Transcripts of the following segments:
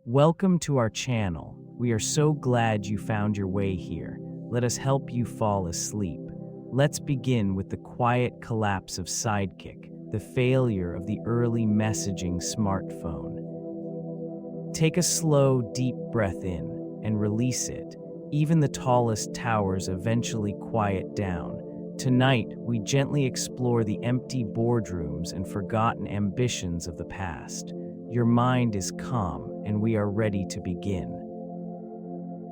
Welcome to our channel. We are so glad you found your way here. Let us help you fall asleep. Let's begin with the quiet collapse of Sidekick, the failure of the early messaging smartphone. Take a slow, deep breath in and release it. Even the tallest towers eventually quiet down. Tonight, we gently explore the empty boardrooms and forgotten ambitions of the past. Your mind is calm, and we are ready to begin.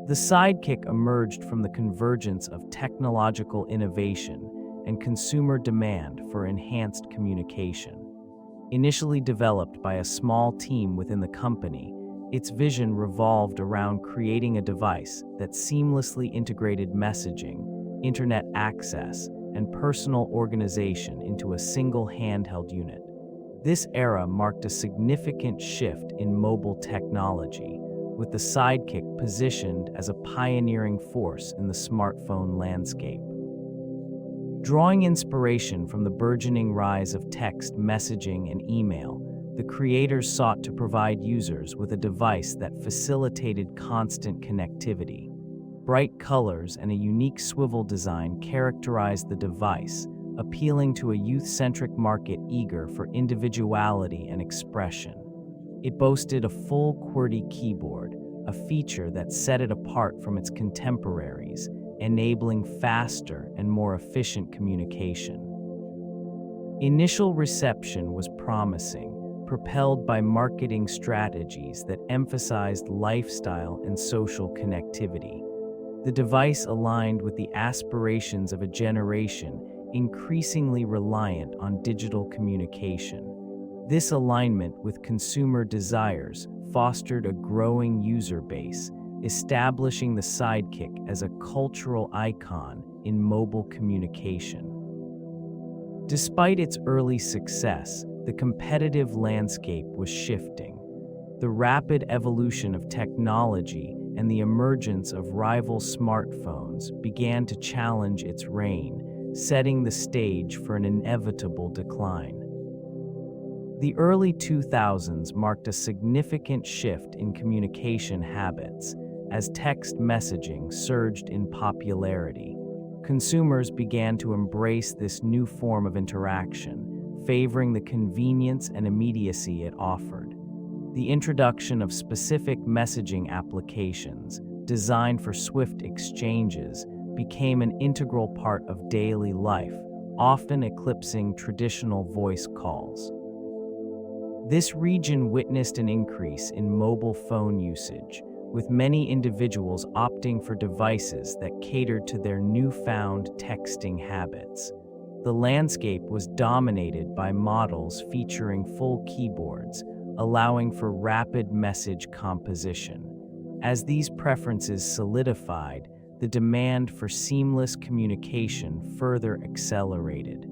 The Sidekick emerged from the convergence of technological innovation and consumer demand for enhanced communication. Initially developed by a small team within the company, its vision revolved around creating a device that seamlessly integrated messaging, internet access, and personal organization into a single handheld unit. This era marked a significant shift in mobile technology, with the Sidekick positioned as a pioneering force in the smartphone landscape. Drawing inspiration from the burgeoning rise of text messaging and email, the creators sought to provide users with a device that facilitated constant connectivity. Bright colors and a unique swivel design characterized the device, appealing to a youth-centric market eager for individuality and expression. It boasted a full QWERTY keyboard, a feature that set it apart from its contemporaries, enabling faster and more efficient communication. Initial reception was promising, propelled by marketing strategies that emphasized lifestyle and social connectivity. The device aligned with the aspirations of a generation increasingly reliant on digital communication. This alignment with consumer desires fostered a growing user base, establishing the Sidekick as a cultural icon in mobile communication. Despite its early success, the competitive landscape was shifting. The rapid evolution of technology and the emergence of rival smartphones began to challenge its reign, setting the stage for an inevitable decline. The early 2000s marked a significant shift in communication habits as text messaging surged in popularity. Consumers began to embrace this new form of interaction, favoring the convenience and immediacy it offered. The introduction of specific messaging applications designed for swift exchanges became an integral part of daily life, often eclipsing traditional voice calls. This region witnessed an increase in mobile phone usage, with many individuals opting for devices that catered to their newfound texting habits. The landscape was dominated by models featuring full keyboards, allowing for rapid message composition. As these preferences solidified, the demand for seamless communication further accelerated.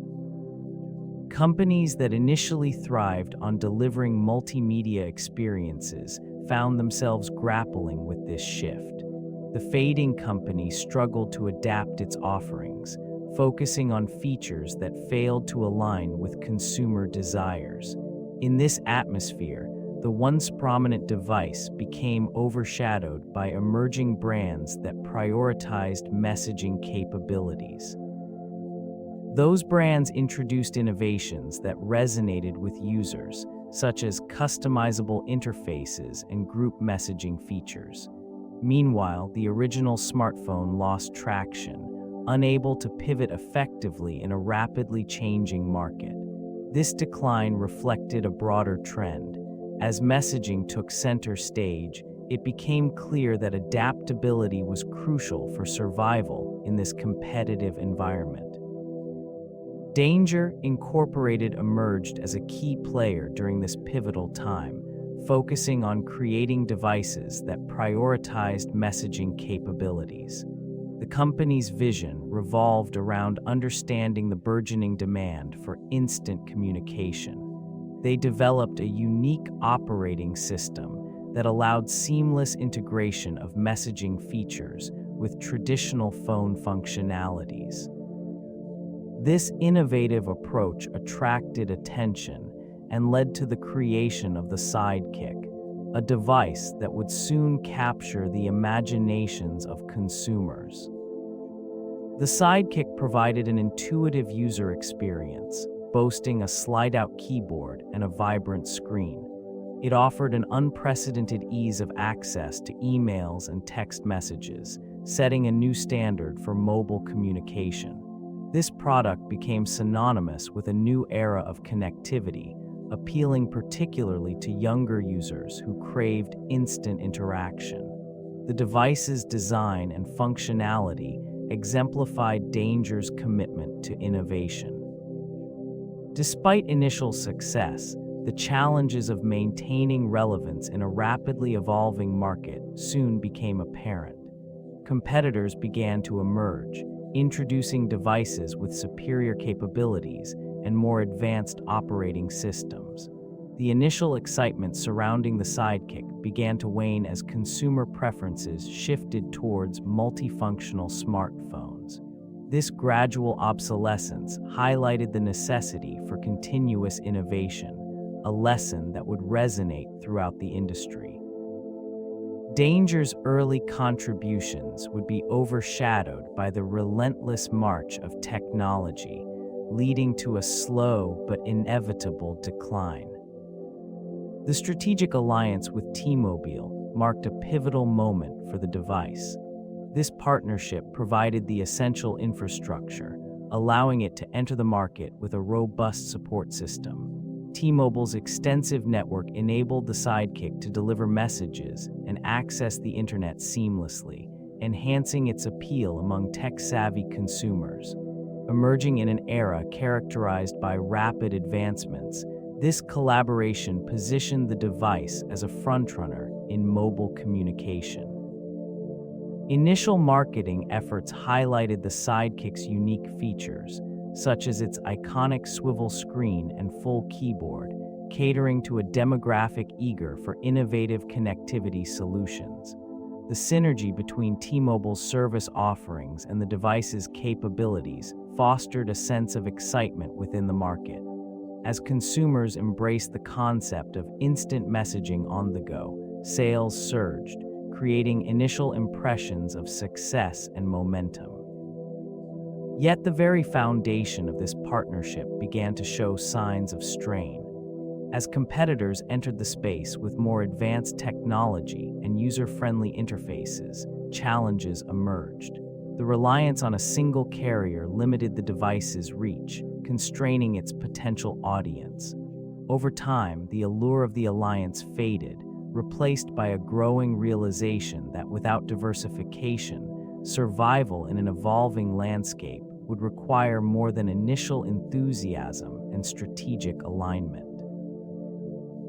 Companies that initially thrived on delivering multimedia experiences found themselves grappling with this shift. The fading company struggled to adapt its offerings, focusing on features that failed to align with consumer desires. In this atmosphere, the once prominent device became overshadowed by emerging brands that prioritized messaging capabilities. Those brands introduced innovations that resonated with users, such as customizable interfaces and group messaging features. Meanwhile, the original smartphone lost traction, unable to pivot effectively in a rapidly changing market. This decline reflected a broader trend. As messaging took center stage, it became clear that adaptability was crucial for survival in this competitive environment. Danger Incorporated emerged as a key player during this pivotal time, focusing on creating devices that prioritized messaging capabilities. The company's vision revolved around understanding the burgeoning demand for instant communication. They developed a unique operating system that allowed seamless integration of messaging features with traditional phone functionalities. This innovative approach attracted attention and led to the creation of the Sidekick, a device that would soon capture the imaginations of consumers. The Sidekick provided an intuitive user experience, boasting a slide-out keyboard and a vibrant screen. It offered an unprecedented ease of access to emails and text messages, setting a new standard for mobile communication. This product became synonymous with a new era of connectivity, appealing particularly to younger users who craved instant interaction. The device's design and functionality exemplified Danger's commitment to innovation. Despite initial success, the challenges of maintaining relevance in a rapidly evolving market soon became apparent. Competitors began to emerge, introducing devices with superior capabilities and more advanced operating systems. The initial excitement surrounding the Sidekick began to wane as consumer preferences shifted towards multifunctional smartphones. This gradual obsolescence highlighted the necessity for continuous innovation, a lesson that would resonate throughout the industry. Danger's early contributions would be overshadowed by the relentless march of technology, leading to a slow but inevitable decline. The strategic alliance with T-Mobile marked a pivotal moment for the device. This partnership provided the essential infrastructure, allowing it to enter the market with a robust support system. T-Mobile's extensive network enabled the Sidekick to deliver messages and access the internet seamlessly, enhancing its appeal among tech-savvy consumers. Emerging in an era characterized by rapid advancements, this collaboration positioned the device as a frontrunner in mobile communication. Initial marketing efforts highlighted the Sidekick's unique features, such as its iconic swivel screen and full keyboard, catering to a demographic eager for innovative connectivity solutions. The synergy between T-Mobile's service offerings and the device's capabilities fostered a sense of excitement within the market. As consumers embraced the concept of instant messaging on the go, sales surged, creating initial impressions of success and momentum. Yet the very foundation of this partnership began to show signs of strain. As competitors entered the space with more advanced technology and user-friendly interfaces, challenges emerged. The reliance on a single carrier limited the device's reach, constraining its potential audience. Over time, the allure of the alliance faded, replaced by a growing realization that without diversification, survival in an evolving landscape would require more than initial enthusiasm and strategic alignment.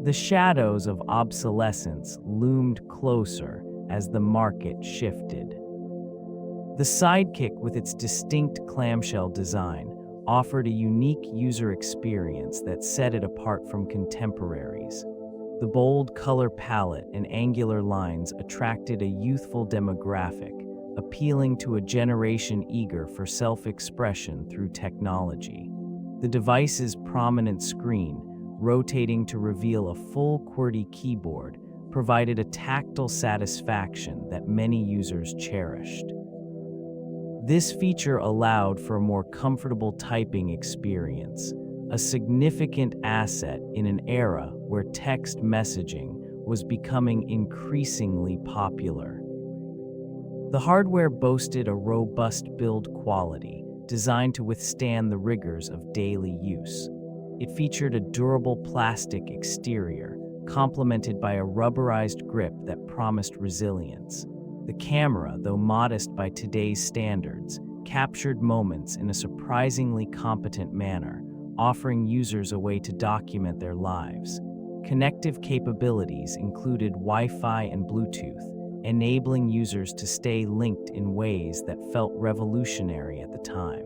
The shadows of obsolescence loomed closer as the market shifted. The Sidekick, with its distinct clamshell design, offered a unique user experience that set it apart from contemporaries. The bold color palette and angular lines attracted a youthful demographic, appealing to a generation eager for self-expression through technology. The device's prominent screen, rotating to reveal a full QWERTY keyboard, provided a tactile satisfaction that many users cherished. This feature allowed for a more comfortable typing experience, a significant asset in an era where text messaging was becoming increasingly popular. The hardware boasted a robust build quality, designed to withstand the rigors of daily use. It featured a durable plastic exterior, complemented by a rubberized grip that promised resilience. The camera, though modest by today's standards, captured moments in a surprisingly competent manner, offering users a way to document their lives. Connective capabilities included Wi-Fi and Bluetooth, enabling users to stay linked in ways that felt revolutionary at the time.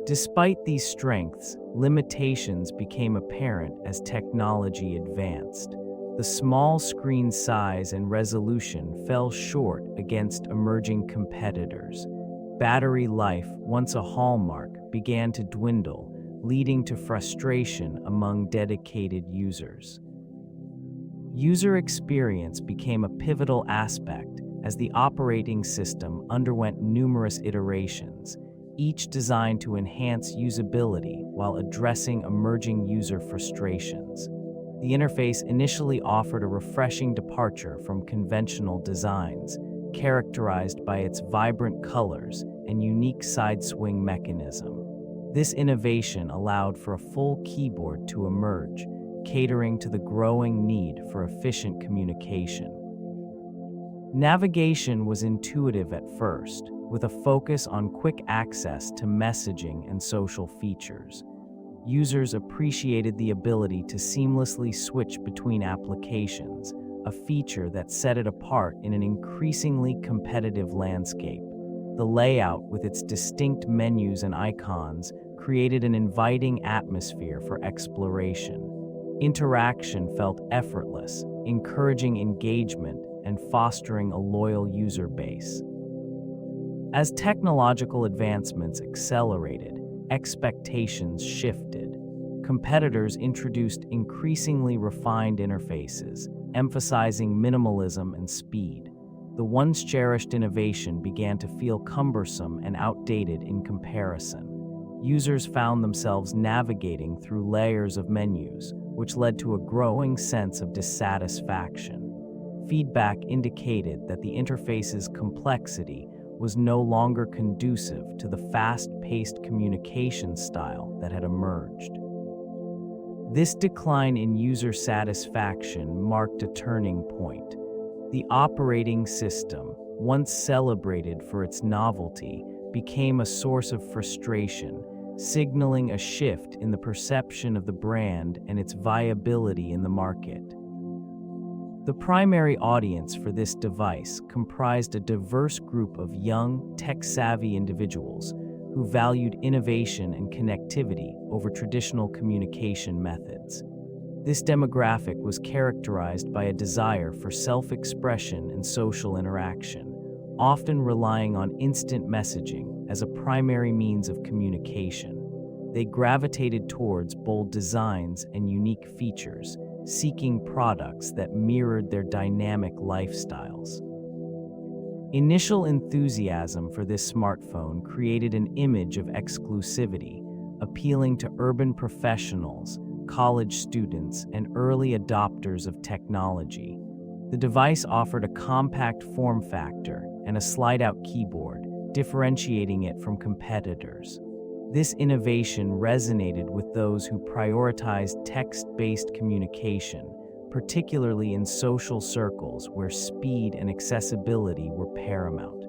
Despite these strengths, limitations became apparent as technology advanced. The small screen size and resolution fell short against emerging competitors. Battery life, once a hallmark, began to dwindle, leading to frustration among dedicated users. User experience became a pivotal aspect as the operating system underwent numerous iterations, each designed to enhance usability while addressing emerging user frustrations. The interface initially offered a refreshing departure from conventional designs, characterized by its vibrant colors and unique side swing mechanism. This innovation allowed for a full keyboard to emerge, catering to the growing need for efficient communication. Navigation was intuitive at first, with a focus on quick access to messaging and social features. Users appreciated the ability to seamlessly switch between applications, a feature that set it apart in an increasingly competitive landscape. The layout, with its distinct menus and icons, created an inviting atmosphere for exploration. Interaction felt effortless, encouraging engagement and fostering a loyal user base. As technological advancements accelerated, expectations shifted. Competitors introduced increasingly refined interfaces, emphasizing minimalism and speed. The once cherished innovation began to feel cumbersome and outdated in comparison. Users found themselves navigating through layers of menus, which led to a growing sense of dissatisfaction. Feedback indicated that the interface's complexity was no longer conducive to the fast-paced communication style that had emerged. This decline in user satisfaction marked a turning point. The operating system, once celebrated for its novelty, became a source of frustration, signaling a shift in the perception of the brand and its viability in the market. The primary audience for this device comprised a diverse group of young, tech-savvy individuals who valued innovation and connectivity over traditional communication methods. This demographic was characterized by a desire for self-expression and social interaction, often relying on instant messaging as a primary means of communication. They gravitated towards bold designs and unique features, seeking products that mirrored their dynamic lifestyles. Initial enthusiasm for this smartphone created an image of exclusivity, appealing to urban professionals, college students, and early adopters of technology. The device offered a compact form factor and a slide-out keyboard, differentiating it from competitors. This innovation resonated with those who prioritized text-based communication, particularly in social circles where speed and accessibility were paramount.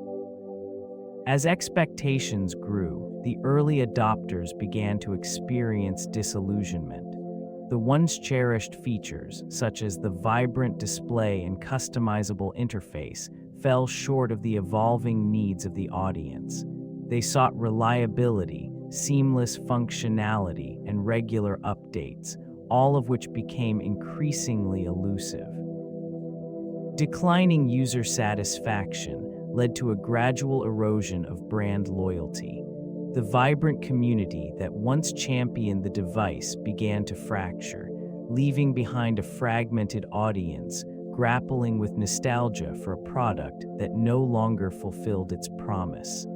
As expectations grew, the early adopters began to experience disillusionment. The once cherished features, such as the vibrant display and customizable interface, fell short of the evolving needs of the audience. They sought reliability, seamless functionality, and regular updates, all of which became increasingly elusive. Declining user satisfaction led to a gradual erosion of brand loyalty. The vibrant community that once championed the device began to fracture, leaving behind a fragmented audience grappling with nostalgia for a product that no longer fulfilled its promise.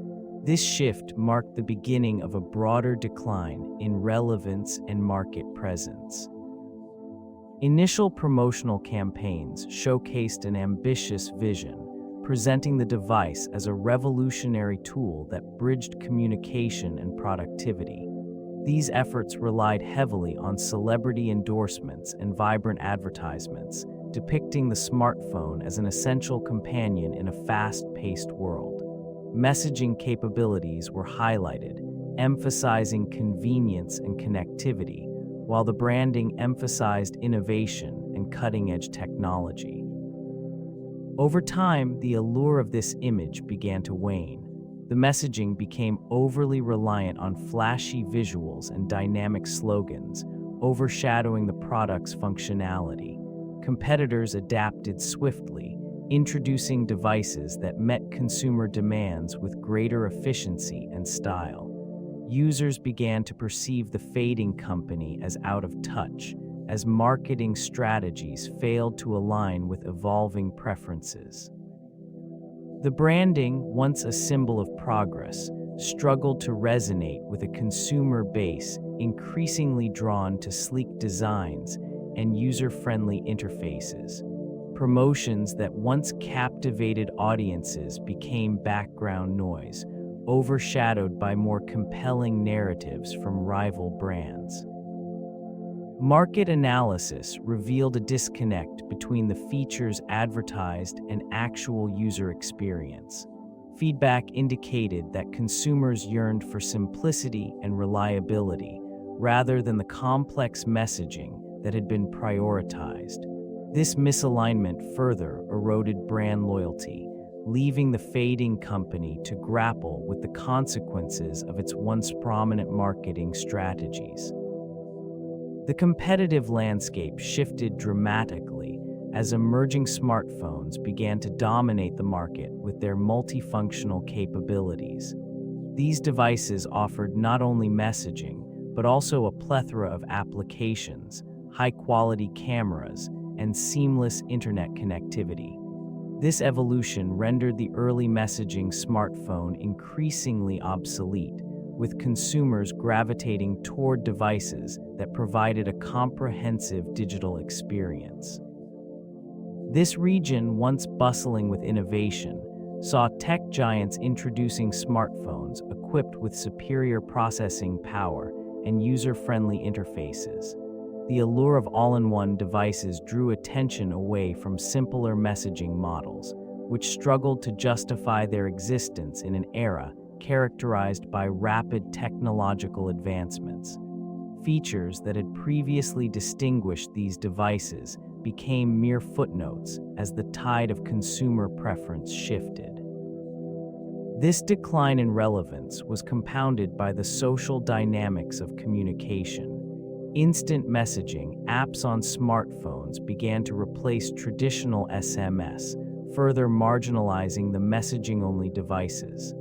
This shift marked the beginning of a broader decline in relevance and market presence. Initial promotional campaigns showcased an ambitious vision, presenting the device as a revolutionary tool that bridged communication and productivity. These efforts relied heavily on celebrity endorsements and vibrant advertisements, depicting the smartphone as an essential companion in a fast-paced world. Messaging capabilities were highlighted, emphasizing convenience and connectivity, while the branding emphasized innovation and cutting-edge technology. Over time, the allure of this image began to wane. The messaging became overly reliant on flashy visuals and dynamic slogans, overshadowing the product's functionality. Competitors adapted swiftly, introducing devices that met consumer demands with greater efficiency and style. Users began to perceive the fading company as out of touch, as marketing strategies failed to align with evolving preferences. The branding, once a symbol of progress, struggled to resonate with a consumer base increasingly drawn to sleek designs and user-friendly interfaces. Promotions that once captivated audiences became background noise, overshadowed by more compelling narratives from rival brands. Market analysis revealed a disconnect between the features advertised and actual user experience. Feedback indicated that consumers yearned for simplicity and reliability, rather than the complex messaging that had been prioritized. This misalignment further eroded brand loyalty, leaving the fading company to grapple with the consequences of its once prominent marketing strategies. The competitive landscape shifted dramatically as emerging smartphones began to dominate the market with their multifunctional capabilities. These devices offered not only messaging, but also a plethora of applications, high-quality cameras, and seamless internet connectivity. This evolution rendered the early messaging smartphone increasingly obsolete, with consumers gravitating toward devices that provided a comprehensive digital experience. This region, once bustling with innovation, saw tech giants introducing smartphones equipped with superior processing power and user-friendly interfaces. The allure of all-in-one devices drew attention away from simpler messaging models, which struggled to justify their existence in an era characterized by rapid technological advancements. Features that had previously distinguished these devices became mere footnotes as the tide of consumer preference shifted. This decline in relevance was compounded by the social dynamics of communication. Instant messaging apps on smartphones began to replace traditional SMS, further marginalizing the messaging-only devices.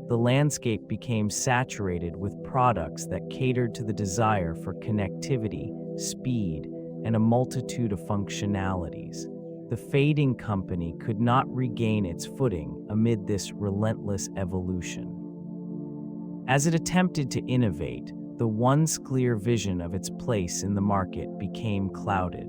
The landscape became saturated with products that catered to the desire for connectivity, speed, and a multitude of functionalities. The fading company could not regain its footing amid this relentless evolution. As it attempted to innovate, the once clear vision of its place in the market became clouded.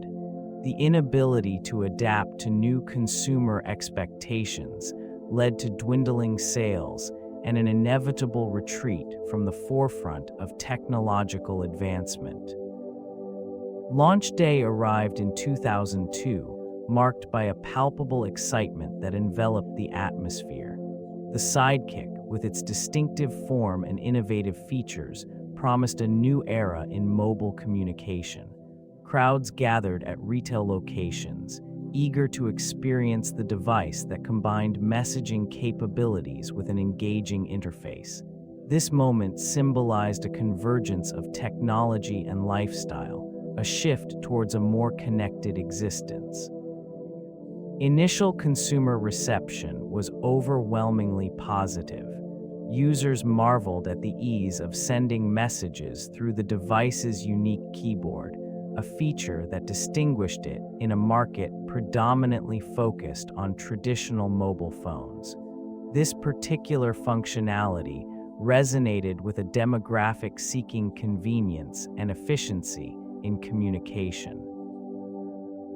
The inability to adapt to new consumer expectations led to dwindling sales and an inevitable retreat from the forefront of technological advancement. Launch day arrived in 2002, marked by a palpable excitement that enveloped the atmosphere. The Sidekick, with its distinctive form and innovative features, promised a new era in mobile communication. Crowds gathered at retail locations, eager to experience the device that combined messaging capabilities with an engaging interface. This moment symbolized a convergence of technology and lifestyle, a shift towards a more connected existence. Initial consumer reception was overwhelmingly positive. Users marveled at the ease of sending messages through the device's unique keyboard, a feature that distinguished it in a market predominantly focused on traditional mobile phones. This particular functionality resonated with a demographic seeking convenience and efficiency in communication.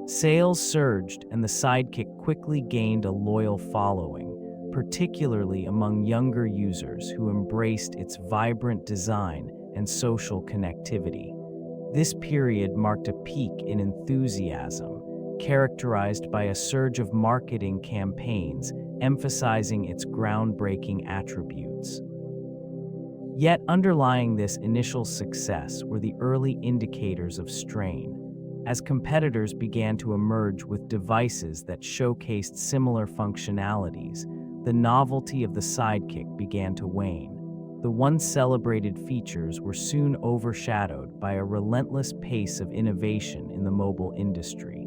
Sales surged and the Sidekick quickly gained a loyal following, particularly among younger users who embraced its vibrant design and social connectivity. This period marked a peak in enthusiasm, characterized by a surge of marketing campaigns emphasizing its groundbreaking attributes. Yet underlying this initial success were the early indicators of strain. As competitors began to emerge with devices that showcased similar functionalities, the novelty of the Sidekick began to wane. The once celebrated features were soon overshadowed by a relentless pace of innovation in the mobile industry.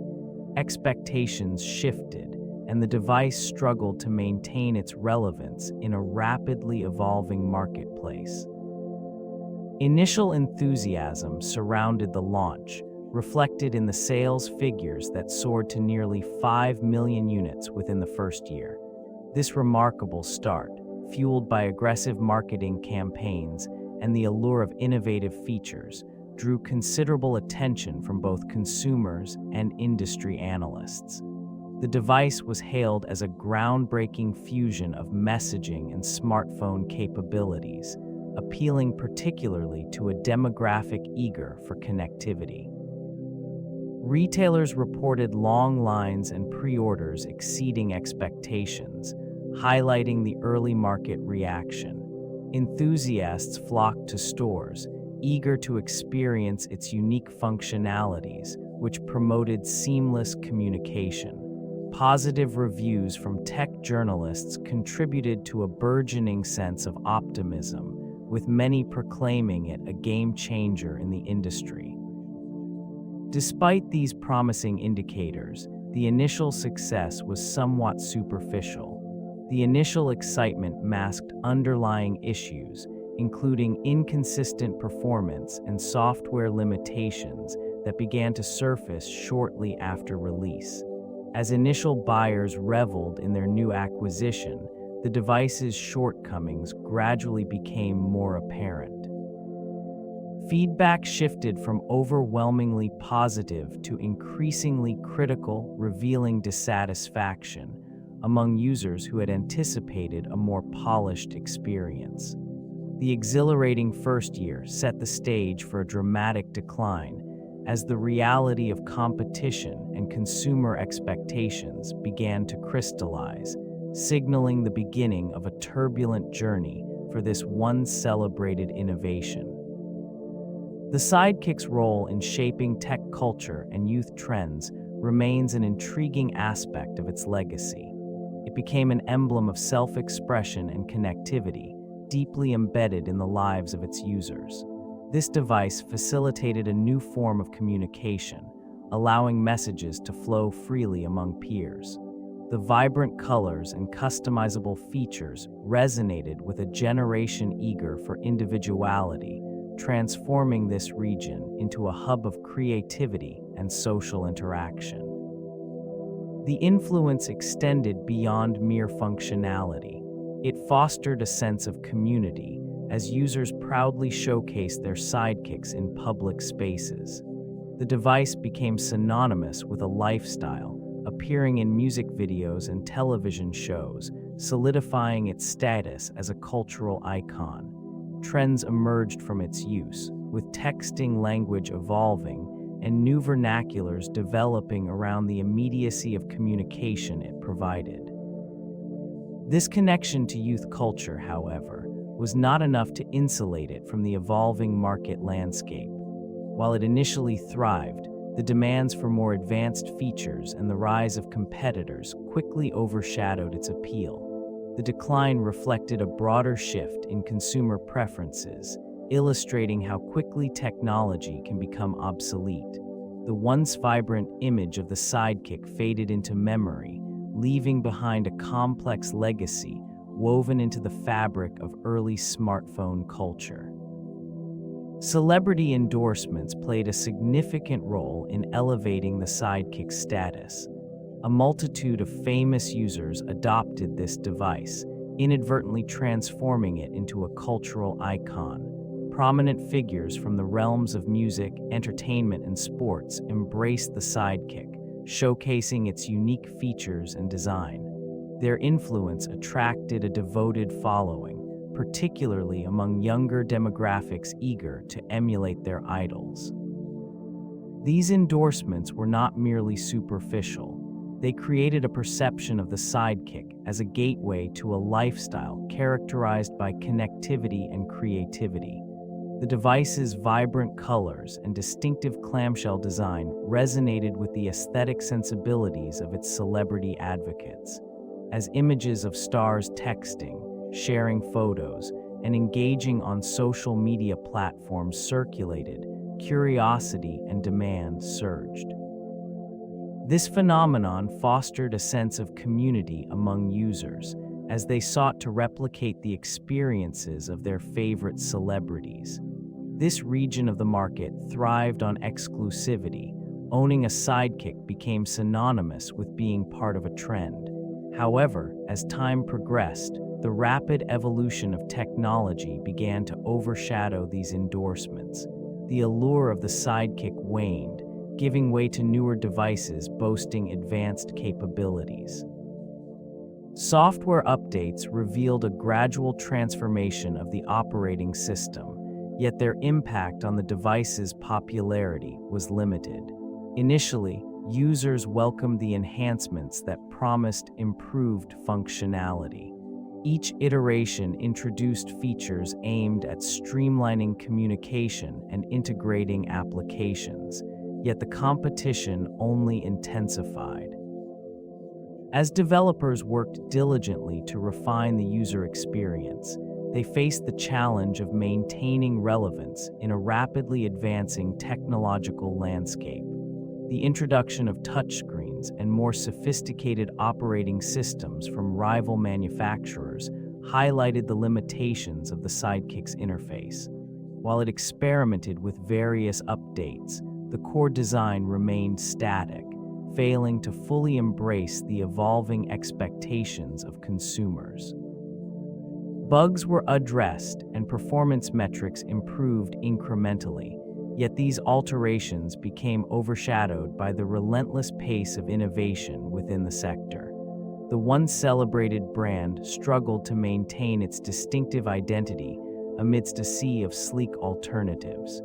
Expectations shifted, and the device struggled to maintain its relevance in a rapidly evolving marketplace. Initial enthusiasm surrounded the launch, reflected in the sales figures that soared to nearly 5 million units within the first year. This remarkable start, fueled by aggressive marketing campaigns and the allure of innovative features, drew considerable attention from both consumers and industry analysts. The device was hailed as a groundbreaking fusion of messaging and smartphone capabilities, appealing particularly to a demographic eager for connectivity. Retailers reported long lines and pre-orders exceeding expectations, highlighting the early market reaction. Enthusiasts flocked to stores, eager to experience its unique functionalities, which promoted seamless communication. Positive reviews from tech journalists contributed to a burgeoning sense of optimism, with many proclaiming it a game changer in the industry. Despite these promising indicators, the initial success was somewhat superficial. The initial excitement masked underlying issues, including inconsistent performance and software limitations that began to surface shortly after release. As initial buyers reveled in their new acquisition, the device's shortcomings gradually became more apparent. Feedback shifted from overwhelmingly positive to increasingly critical, revealing dissatisfaction among users who had anticipated a more polished experience. The exhilarating first year set the stage for a dramatic decline as the reality of competition and consumer expectations began to crystallize, signaling the beginning of a turbulent journey for this once celebrated innovation. The Sidekick's role in shaping tech culture and youth trends remains an intriguing aspect of its legacy. It became an emblem of self-expression and connectivity, deeply embedded in the lives of its users. This device facilitated a new form of communication, allowing messages to flow freely among peers. The vibrant colors and customizable features resonated with a generation eager for individuality, transforming this region into a hub of creativity and social interaction. The influence extended beyond mere functionality. It fostered a sense of community as users proudly showcased their sidekicks in public spaces. The device became synonymous with a lifestyle, appearing in music videos and television shows, solidifying its status as a cultural icon. Trends emerged from its use, with texting language evolving and new vernaculars developing around the immediacy of communication it provided. This connection to youth culture, however, was not enough to insulate it from the evolving market landscape. While it initially thrived, the demands for more advanced features and the rise of competitors quickly overshadowed its appeal. The decline reflected a broader shift in consumer preferences, illustrating how quickly technology can become obsolete. The once vibrant image of the Sidekick faded into memory, leaving behind a complex legacy woven into the fabric of early smartphone culture. Celebrity endorsements played a significant role in elevating the Sidekick's status. A multitude of famous users adopted this device, inadvertently transforming it into a cultural icon. Prominent figures from the realms of music, entertainment, and sports embraced the Sidekick, showcasing its unique features and design. Their influence attracted a devoted following, particularly among younger demographics eager to emulate their idols. These endorsements were not merely superficial. They created a perception of the Sidekick as a gateway to a lifestyle characterized by connectivity and creativity. The device's vibrant colors and distinctive clamshell design resonated with the aesthetic sensibilities of its celebrity advocates. As images of stars texting, sharing photos, and engaging on social media platforms circulated, curiosity and demand surged. This phenomenon fostered a sense of community among users as they sought to replicate the experiences of their favorite celebrities. This region of the market thrived on exclusivity. Owning a Sidekick became synonymous with being part of a trend. However, as time progressed, the rapid evolution of technology began to overshadow these endorsements. The allure of the Sidekick waned, giving way to newer devices boasting advanced capabilities. Software updates revealed a gradual transformation of the operating system, yet their impact on the device's popularity was limited. Initially, users welcomed the enhancements that promised improved functionality. Each iteration introduced features aimed at streamlining communication and integrating applications, yet the competition only intensified. As developers worked diligently to refine the user experience, they faced the challenge of maintaining relevance in a rapidly advancing technological landscape. The introduction of touchscreens and more sophisticated operating systems from rival manufacturers highlighted the limitations of the Sidekick's interface. While it experimented with various updates, the core design remained static, failing to fully embrace the evolving expectations of consumers. Bugs were addressed and performance metrics improved incrementally, yet these alterations became overshadowed by the relentless pace of innovation within the sector. The once celebrated brand struggled to maintain its distinctive identity amidst a sea of sleek alternatives.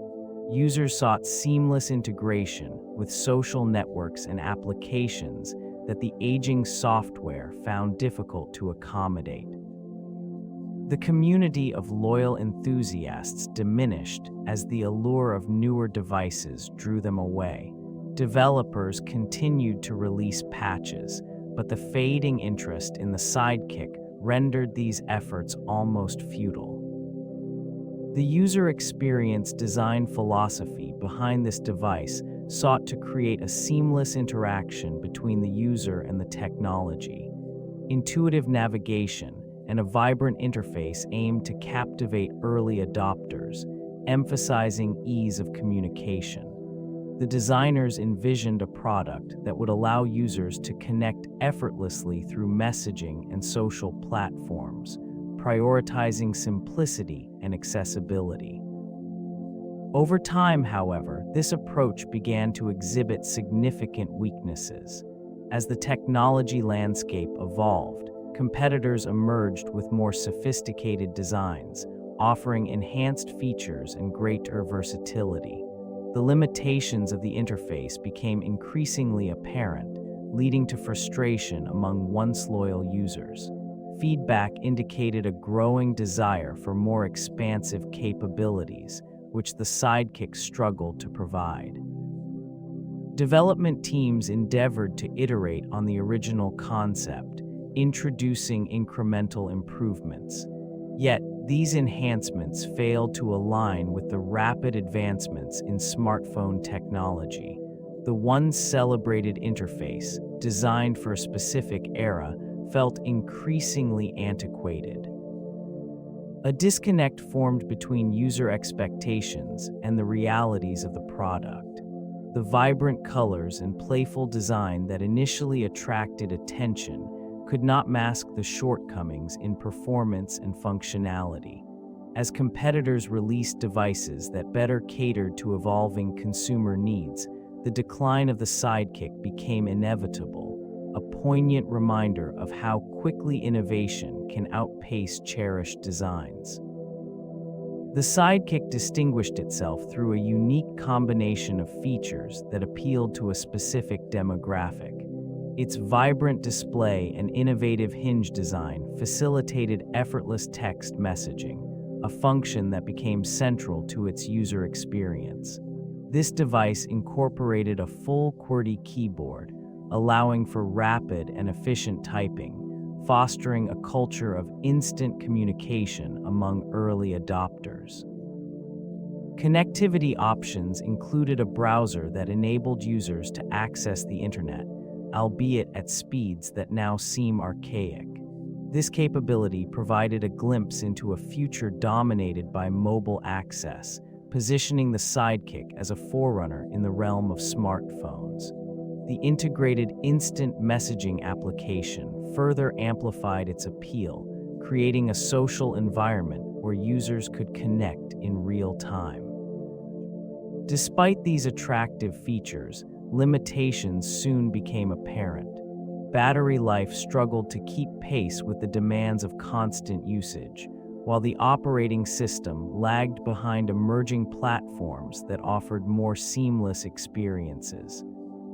Users sought seamless integration with social networks and applications that the aging software found difficult to accommodate. The community of loyal enthusiasts diminished as the allure of newer devices drew them away. Developers continued to release patches, but the fading interest in the Sidekick rendered these efforts almost futile. The user experience design philosophy behind this device sought to create a seamless interaction between the user and the technology. Intuitive navigation and a vibrant interface aimed to captivate early adopters, emphasizing ease of communication. The designers envisioned a product that would allow users to connect effortlessly through messaging and social platforms, prioritizing simplicity and accessibility. Over time, however, this approach began to exhibit significant weaknesses. As the technology landscape evolved, competitors emerged with more sophisticated designs, offering enhanced features and greater versatility. The limitations of the interface became increasingly apparent, leading to frustration among once loyal users. Feedback indicated a growing desire for more expansive capabilities, which the Sidekick struggled to provide. Development teams endeavored to iterate on the original concept, introducing incremental improvements. Yet, these enhancements failed to align with the rapid advancements in smartphone technology. The once celebrated interface, designed for a specific era, felt increasingly antiquated. A disconnect formed between user expectations and the realities of the product. The vibrant colors and playful design that initially attracted attention could not mask the shortcomings in performance and functionality. As competitors released devices that better catered to evolving consumer needs, the decline of the Sidekick became inevitable, a poignant reminder of how quickly innovation can outpace cherished designs. The Sidekick distinguished itself through a unique combination of features that appealed to a specific demographic. Its vibrant display and innovative hinge design facilitated effortless text messaging, a function that became central to its user experience. This device incorporated a full QWERTY keyboard, allowing for rapid and efficient typing, fostering a culture of instant communication among early adopters. Connectivity options included a browser that enabled users to access the internet, albeit at speeds that now seem archaic. This capability provided a glimpse into a future dominated by mobile access, positioning the Sidekick as a forerunner in the realm of smartphones. The integrated instant messaging application further amplified its appeal, creating a social environment where users could connect in real time. Despite these attractive features, limitations soon became apparent. Battery life struggled to keep pace with the demands of constant usage, while the operating system lagged behind emerging platforms that offered more seamless experiences.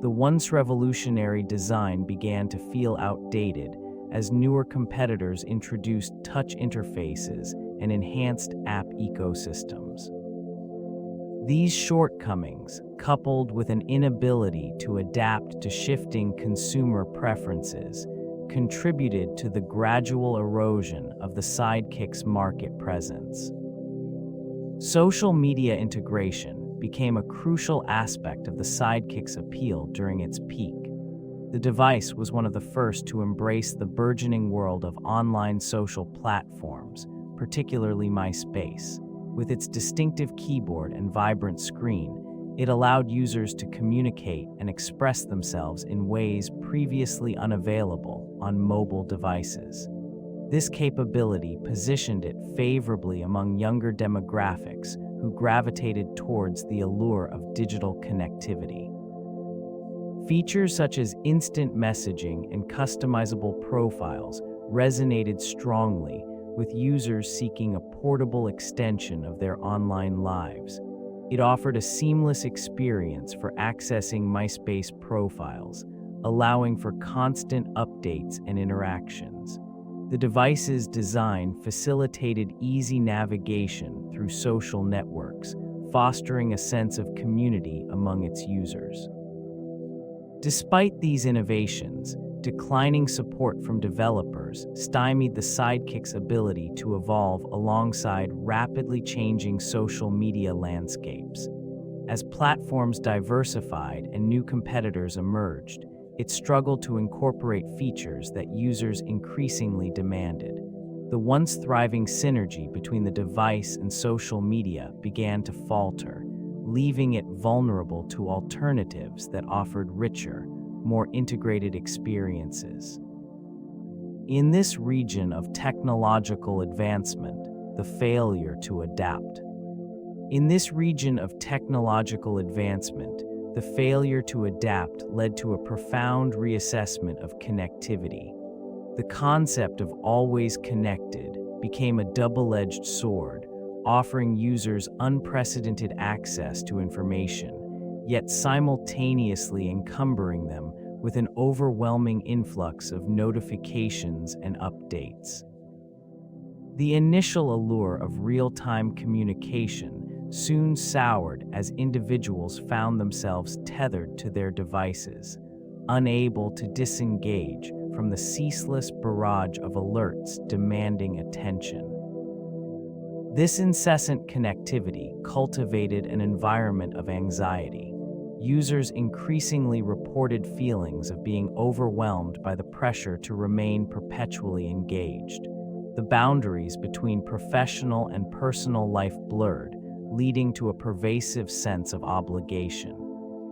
The once revolutionary design began to feel outdated as newer competitors introduced touch interfaces and enhanced app ecosystems. These shortcomings, coupled with an inability to adapt to shifting consumer preferences, contributed to the gradual erosion of the Sidekick's market presence. Social media integration became a crucial aspect of the Sidekick's appeal during its peak. The device was one of the first to embrace the burgeoning world of online social platforms, particularly MySpace. With its distinctive keyboard and vibrant screen, it allowed users to communicate and express themselves in ways previously unavailable on mobile devices. This capability positioned it favorably among younger demographics who gravitated towards the allure of digital connectivity. Features such as instant messaging and customizable profiles resonated strongly with users seeking a portable extension of their online lives. It offered a seamless experience for accessing MySpace profiles, allowing for constant updates and interactions. The device's design facilitated easy navigation through social networks, fostering a sense of community among its users. Despite these innovations, declining support from developers stymied the Sidekick's ability to evolve alongside rapidly changing social media landscapes. As platforms diversified and new competitors emerged, it struggled to incorporate features that users increasingly demanded. The once thriving synergy between the device and social media began to falter, leaving it vulnerable to alternatives that offered richer, more integrated experiences. In this region of technological advancement, the failure to adapt. In this region of technological advancement, the failure to adapt led to a profound reassessment of connectivity. The concept of always connected became a double-edged sword, offering users unprecedented access to information, yet simultaneously encumbering them with an overwhelming influx of notifications and updates. The initial allure of real-time communication soon soured as individuals found themselves tethered to their devices, unable to disengage from the ceaseless barrage of alerts demanding attention. This incessant connectivity cultivated an environment of anxiety. Users increasingly reported feelings of being overwhelmed by the pressure to remain perpetually engaged. The boundaries between professional and personal life blurred, leading to a pervasive sense of obligation.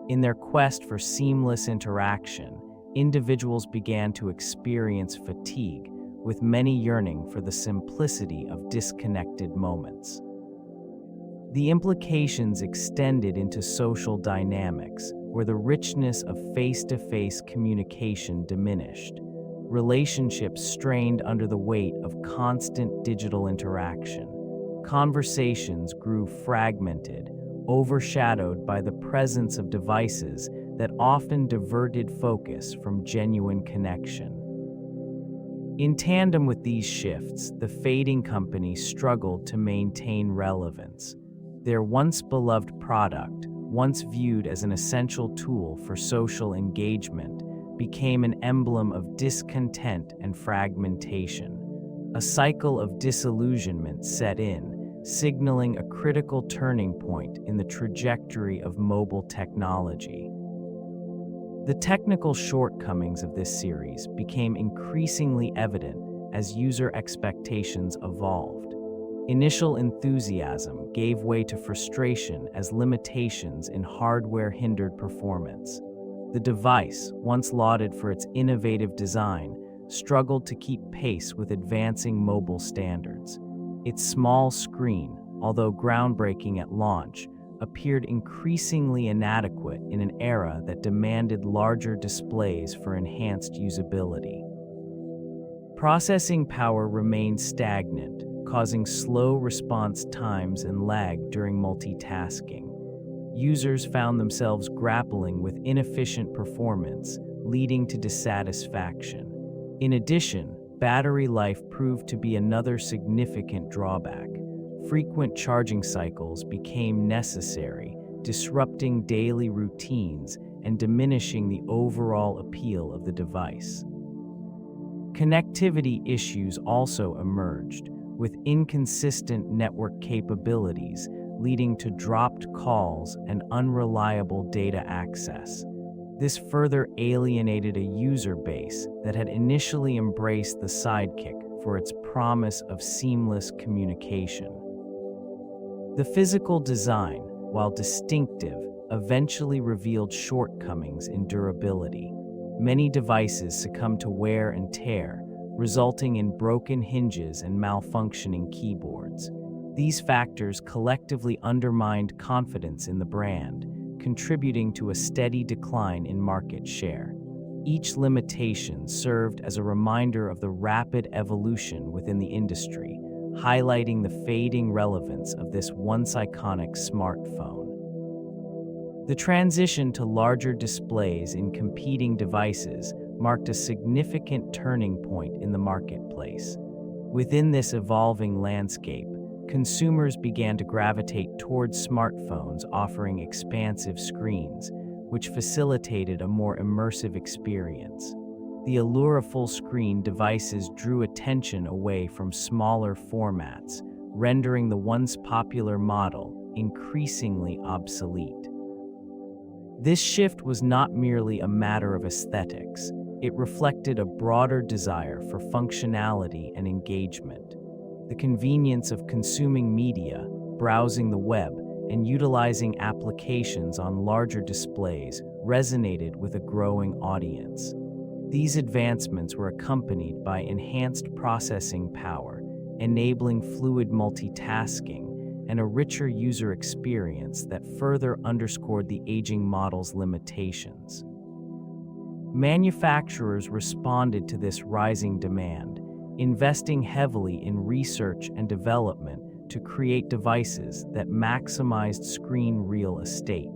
In their quest for seamless interaction, individuals began to experience fatigue, with many yearning for the simplicity of disconnected moments. The implications extended into social dynamics, where the richness of face-to-face communication diminished. Relationships strained under the weight of constant digital interaction. Conversations grew fragmented, overshadowed by the presence of devices that often diverted focus from genuine connection. In tandem with these shifts, the fading company struggled to maintain relevance. Their once beloved product, once viewed as an essential tool for social engagement, became an emblem of discontent and fragmentation. A cycle of disillusionment set in, signaling a critical turning point in the trajectory of mobile technology. The technical shortcomings of this series became increasingly evident as user expectations evolved. Initial enthusiasm gave way to frustration as limitations in hardware hindered performance. The device, once lauded for its innovative design, struggled to keep pace with advancing mobile standards. Its small screen, although groundbreaking at launch, appeared increasingly inadequate in an era that demanded larger displays for enhanced usability. Processing power remained stagnant, causing slow response times and lag during multitasking. Users found themselves grappling with inefficient performance, leading to dissatisfaction. In addition, battery life proved to be another significant drawback. Frequent charging cycles became necessary, disrupting daily routines and diminishing the overall appeal of the device. Connectivity issues also emerged, with inconsistent network capabilities leading to dropped calls and unreliable data access. This further alienated a user base that had initially embraced the Sidekick for its promise of seamless communication. The physical design, while distinctive, eventually revealed shortcomings in durability. Many devices succumbed to wear and tear, resulting in broken hinges and malfunctioning keyboards. These factors collectively undermined confidence in the brand, contributing to a steady decline in market share. Each limitation served as a reminder of the rapid evolution within the industry, highlighting the fading relevance of this once iconic smartphone. The transition to larger displays in competing devices marked a significant turning point in the marketplace. Within this evolving landscape, consumers began to gravitate towards smartphones offering expansive screens, which facilitated a more immersive experience. The allure of full-screen devices drew attention away from smaller formats, rendering the once popular model increasingly obsolete. This shift was not merely a matter of aesthetics. It reflected a broader desire for functionality and engagement. The convenience of consuming media, browsing the web, and utilizing applications on larger displays resonated with a growing audience. These advancements were accompanied by enhanced processing power, enabling fluid multitasking, and a richer user experience that further underscored the aging model's limitations. Manufacturers responded to this rising demand, investing heavily in research and development to create devices that maximized screen real estate.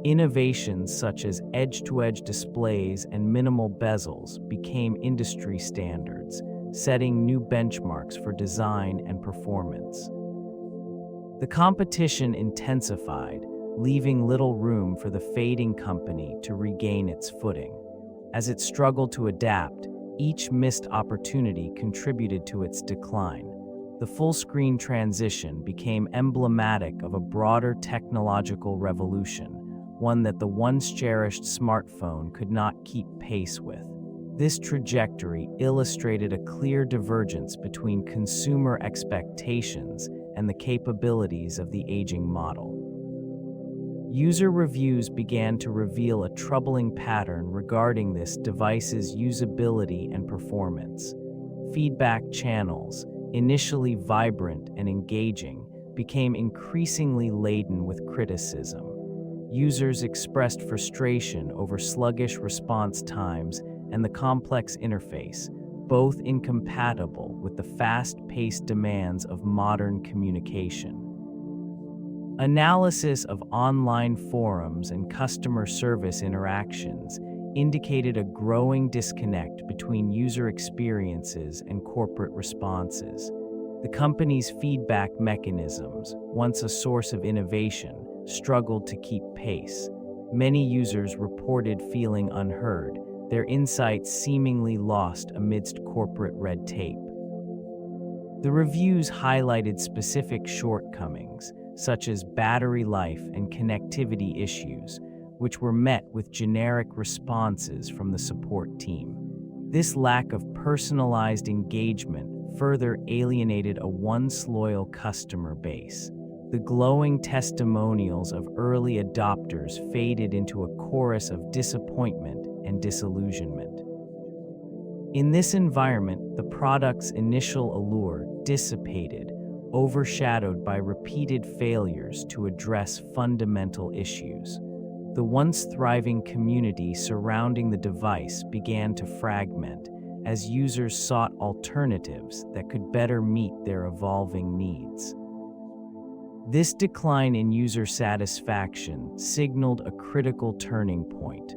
Innovations such as edge-to-edge displays and minimal bezels became industry standards, setting new benchmarks for design and performance. The competition intensified, leaving little room for the fading company to regain its footing. As it struggled to adapt, each missed opportunity contributed to its decline. The full-screen transition became emblematic of a broader technological revolution, one that the once cherished smartphone could not keep pace with. This trajectory illustrated a clear divergence between consumer expectations and the capabilities of the aging model. User reviews began to reveal a troubling pattern regarding this device's usability and performance. Feedback channels, initially vibrant and engaging, became increasingly laden with criticism. Users expressed frustration over sluggish response times and the complex interface, both incompatible with the fast-paced demands of modern communication. Analysis of online forums and customer service interactions indicated a growing disconnect between user experiences and corporate responses. The company's feedback mechanisms, once a source of innovation, struggled to keep pace. Many users reported feeling unheard, their insights seemingly lost amidst corporate red tape. The reviews highlighted specific shortcomings, such as battery life and connectivity issues, which were met with generic responses from the support team. This lack of personalized engagement further alienated a once loyal customer base. The glowing testimonials of early adopters faded into a chorus of disappointment and disillusionment. In this environment, the product's initial allure dissipated, overshadowed by repeated failures to address fundamental issues. The once thriving community surrounding the device began to fragment as users sought alternatives that could better meet their evolving needs. This decline in user satisfaction signaled a critical turning point.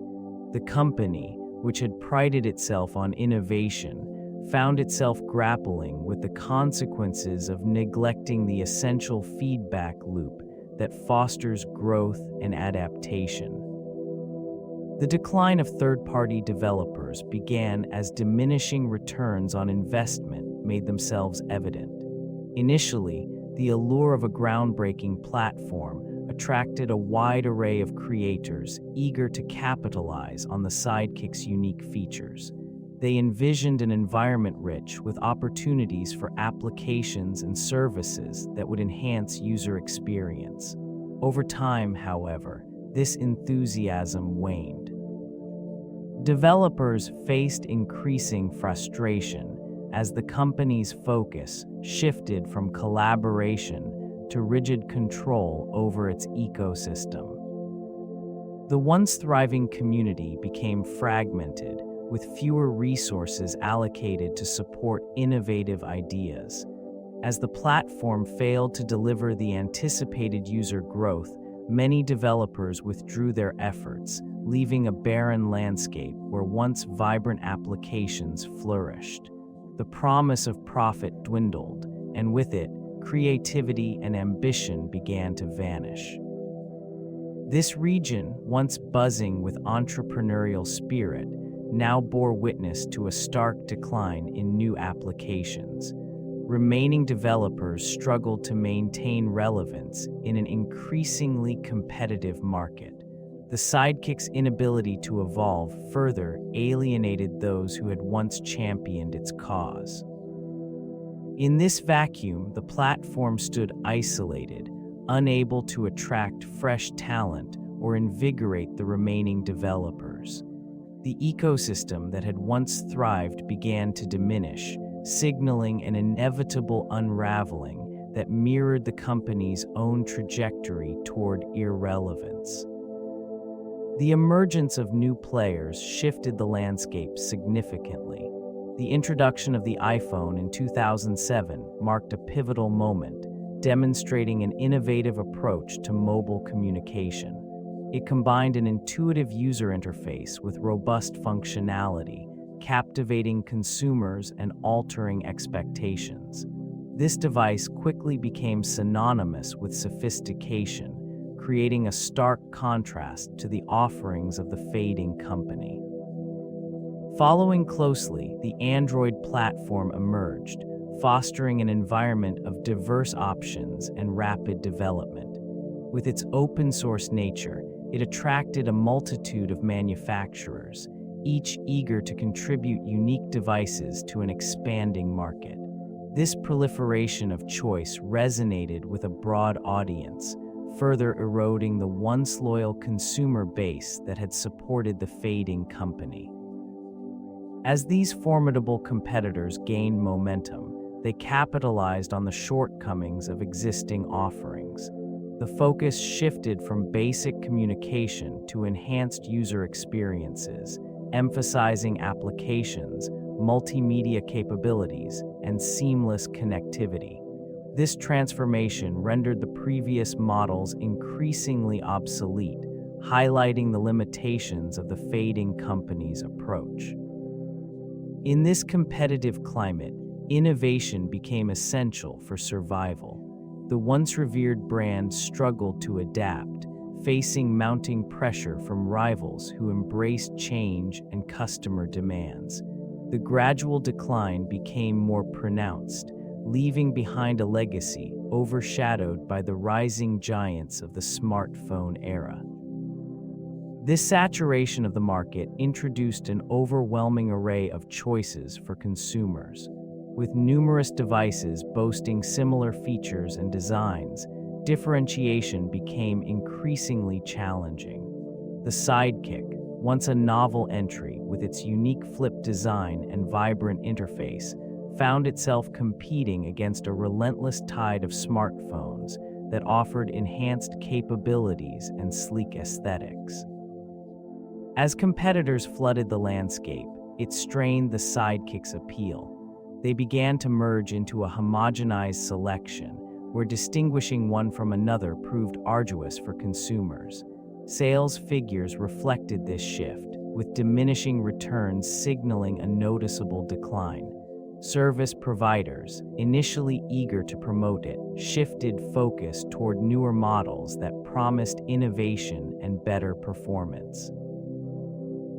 The company, which had prided itself on innovation, found itself grappling with the consequences of neglecting the essential feedback loop that fosters growth and adaptation. The decline of third-party developers began as diminishing returns on investment made themselves evident. Initially, the allure of a groundbreaking platform attracted a wide array of creators eager to capitalize on the Sidekick's unique features. They envisioned an environment rich with opportunities for applications and services that would enhance user experience. Over time, however, this enthusiasm waned. Developers faced increasing frustration as the company's focus shifted from collaboration to rigid control over its ecosystem. The once thriving community became fragmented, with fewer resources allocated to support innovative ideas. As the platform failed to deliver the anticipated user growth, many developers withdrew their efforts, leaving a barren landscape where once vibrant applications flourished. The promise of profit dwindled, and with it, creativity and ambition began to vanish. This region, once buzzing with entrepreneurial spirit, now bore witness to a stark decline in new applications. Remaining developers struggled to maintain relevance in an increasingly competitive market. The Sidekick's inability to evolve further alienated those who had once championed its cause. In this vacuum, the platform stood isolated, unable to attract fresh talent or invigorate the remaining developers. The ecosystem that had once thrived began to diminish, signaling an inevitable unraveling that mirrored the company's own trajectory toward irrelevance. The emergence of new players shifted the landscape significantly. The introduction of the iPhone in 2007 marked a pivotal moment, demonstrating an innovative approach to mobile communication. It combined an intuitive user interface with robust functionality, captivating consumers and altering expectations. This device quickly became synonymous with sophistication, creating a stark contrast to the offerings of the fading company. Following closely, the Android platform emerged, fostering an environment of diverse options and rapid development. With its open-source nature, it attracted a multitude of manufacturers, each eager to contribute unique devices to an expanding market. This proliferation of choice resonated with a broad audience, further eroding the once loyal consumer base that had supported the fading company. As these formidable competitors gained momentum, they capitalized on the shortcomings of existing offerings. The focus shifted from basic communication to enhanced user experiences, emphasizing applications, multimedia capabilities, and seamless connectivity. This transformation rendered the previous models increasingly obsolete, highlighting the limitations of the fading company's approach. In this competitive climate, innovation became essential for survival. The once revered brand struggled to adapt, facing mounting pressure from rivals who embraced change and customer demands. The gradual decline became more pronounced, leaving behind a legacy overshadowed by the rising giants of the smartphone era. This saturation of the market introduced an overwhelming array of choices for consumers. With numerous devices boasting similar features and designs, differentiation became increasingly challenging. The Sidekick, once a novel entry with its unique flip design and vibrant interface, found itself competing against a relentless tide of smartphones that offered enhanced capabilities and sleek aesthetics. As competitors flooded the landscape, it strained the Sidekick's appeal. They began to merge into a homogenized selection, where distinguishing one from another proved arduous for consumers. Sales figures reflected this shift, with diminishing returns signaling a noticeable decline. Service providers, initially eager to promote it, shifted focus toward newer models that promised innovation and better performance.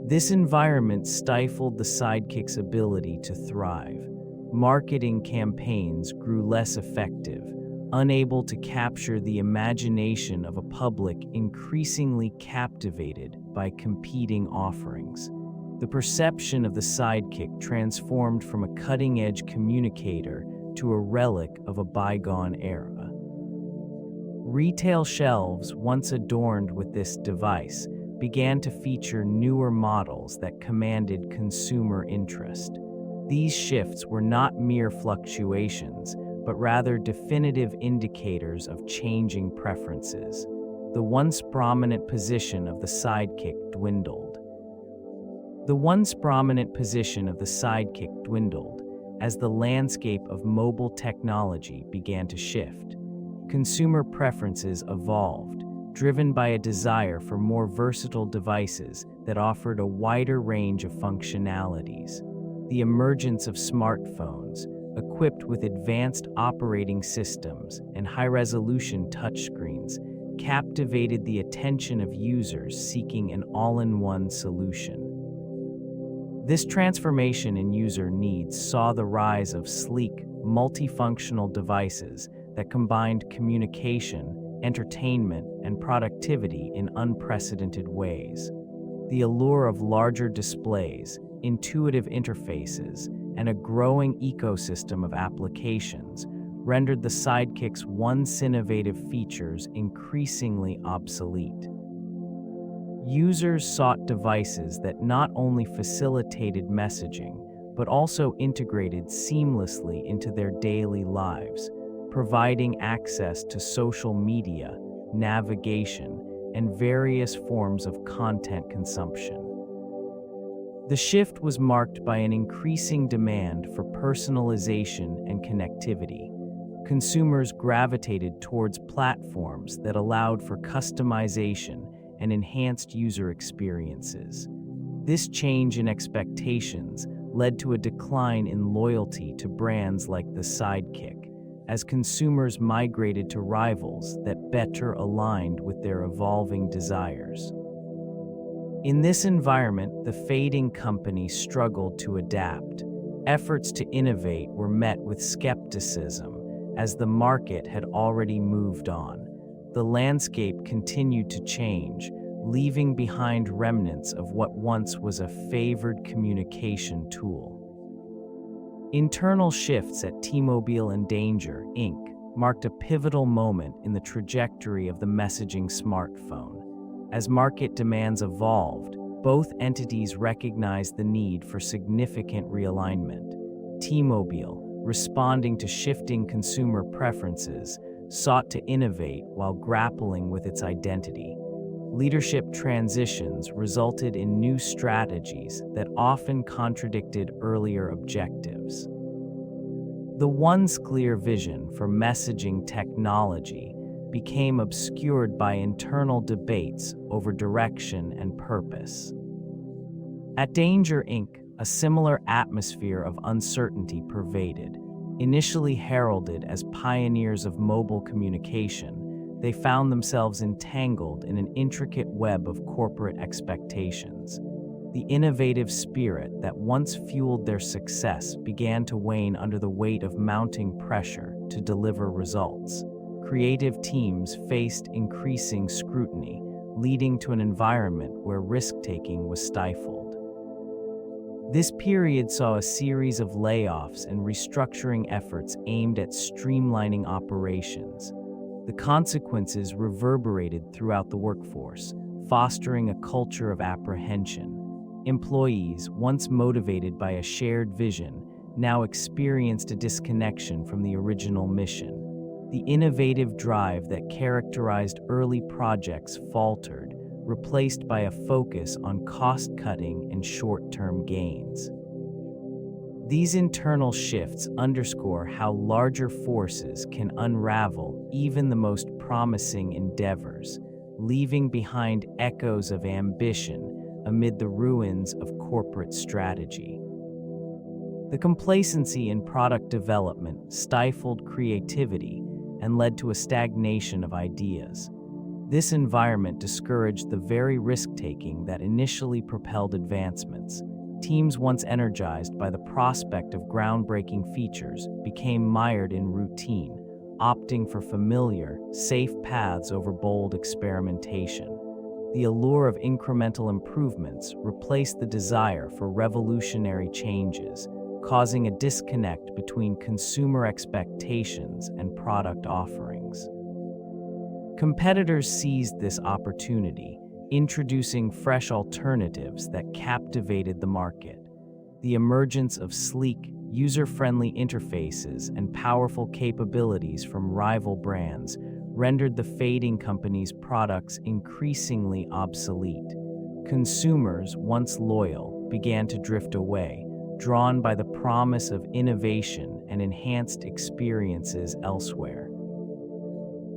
This environment stifled the Sidekick's ability to thrive. Marketing campaigns grew less effective, unable to capture the imagination of a public increasingly captivated by competing offerings. The perception of the Sidekick transformed from a cutting-edge communicator to a relic of a bygone era. Retail shelves, once adorned with this device, began to feature newer models that commanded consumer interest. These shifts were not mere fluctuations, but rather definitive indicators of changing preferences. The once prominent position of the Sidekick dwindled. As the landscape of mobile technology began to shift. Consumer preferences evolved, driven by a desire for more versatile devices that offered a wider range of functionalities. The emergence of smartphones, equipped with advanced operating systems and high-resolution touchscreens, captivated the attention of users seeking an all-in-one solution. This transformation in user needs saw the rise of sleek, multifunctional devices that combined communication, entertainment, and productivity in unprecedented ways. The allure of larger displays, intuitive interfaces, and a growing ecosystem of applications rendered the Sidekick's once innovative features increasingly obsolete. Users sought devices that not only facilitated messaging, but also integrated seamlessly into their daily lives, providing access to social media, navigation, and various forms of content consumption. The shift was marked by an increasing demand for personalization and connectivity. Consumers gravitated towards platforms that allowed for customization and enhanced user experiences. This change in expectations led to a decline in loyalty to brands like the Sidekick, as consumers migrated to rivals that better aligned with their evolving desires. In this environment, the fading company struggled to adapt. Efforts to innovate were met with skepticism, as the market had already moved on. The landscape continued to change, leaving behind remnants of what once was a favored communication tool. Internal shifts at T-Mobile and Danger, Inc. marked a pivotal moment in the trajectory of the messaging smartphone. As market demands evolved, both entities recognized the need for significant realignment. T-Mobile, responding to shifting consumer preferences, sought to innovate while grappling with its identity. Leadership transitions resulted in new strategies that often contradicted earlier objectives. The once clear vision for messaging technology became obscured by internal debates over direction and purpose. At Danger Inc., a similar atmosphere of uncertainty pervaded. Initially heralded as pioneers of mobile communication, they found themselves entangled in an intricate web of corporate expectations. The innovative spirit that once fueled their success began to wane under the weight of mounting pressure to deliver results. Creative teams faced increasing scrutiny, leading to an environment where risk-taking was stifled. This period saw a series of layoffs and restructuring efforts aimed at streamlining operations. The consequences reverberated throughout the workforce, fostering a culture of apprehension. Employees, once motivated by a shared vision, now experienced a disconnection from the original mission. The innovative drive that characterized early projects faltered, replaced by a focus on cost-cutting and short-term gains. These internal shifts underscore how larger forces can unravel even the most promising endeavors, leaving behind echoes of ambition amid the ruins of corporate strategy. The complacency in product development stifled creativity and led to a stagnation of ideas. This environment discouraged the very risk-taking that initially propelled advancements. Teams once energized by the prospect of groundbreaking features became mired in routine, opting for familiar, safe paths over bold experimentation. The allure of incremental improvements replaced the desire for revolutionary changes, causing a disconnect between consumer expectations and product offerings. Competitors seized this opportunity, introducing fresh alternatives that captivated the market. The emergence of sleek, user-friendly interfaces and powerful capabilities from rival brands rendered the fading company's products increasingly obsolete. Consumers, once loyal, began to drift away, drawn by the promise of innovation and enhanced experiences elsewhere.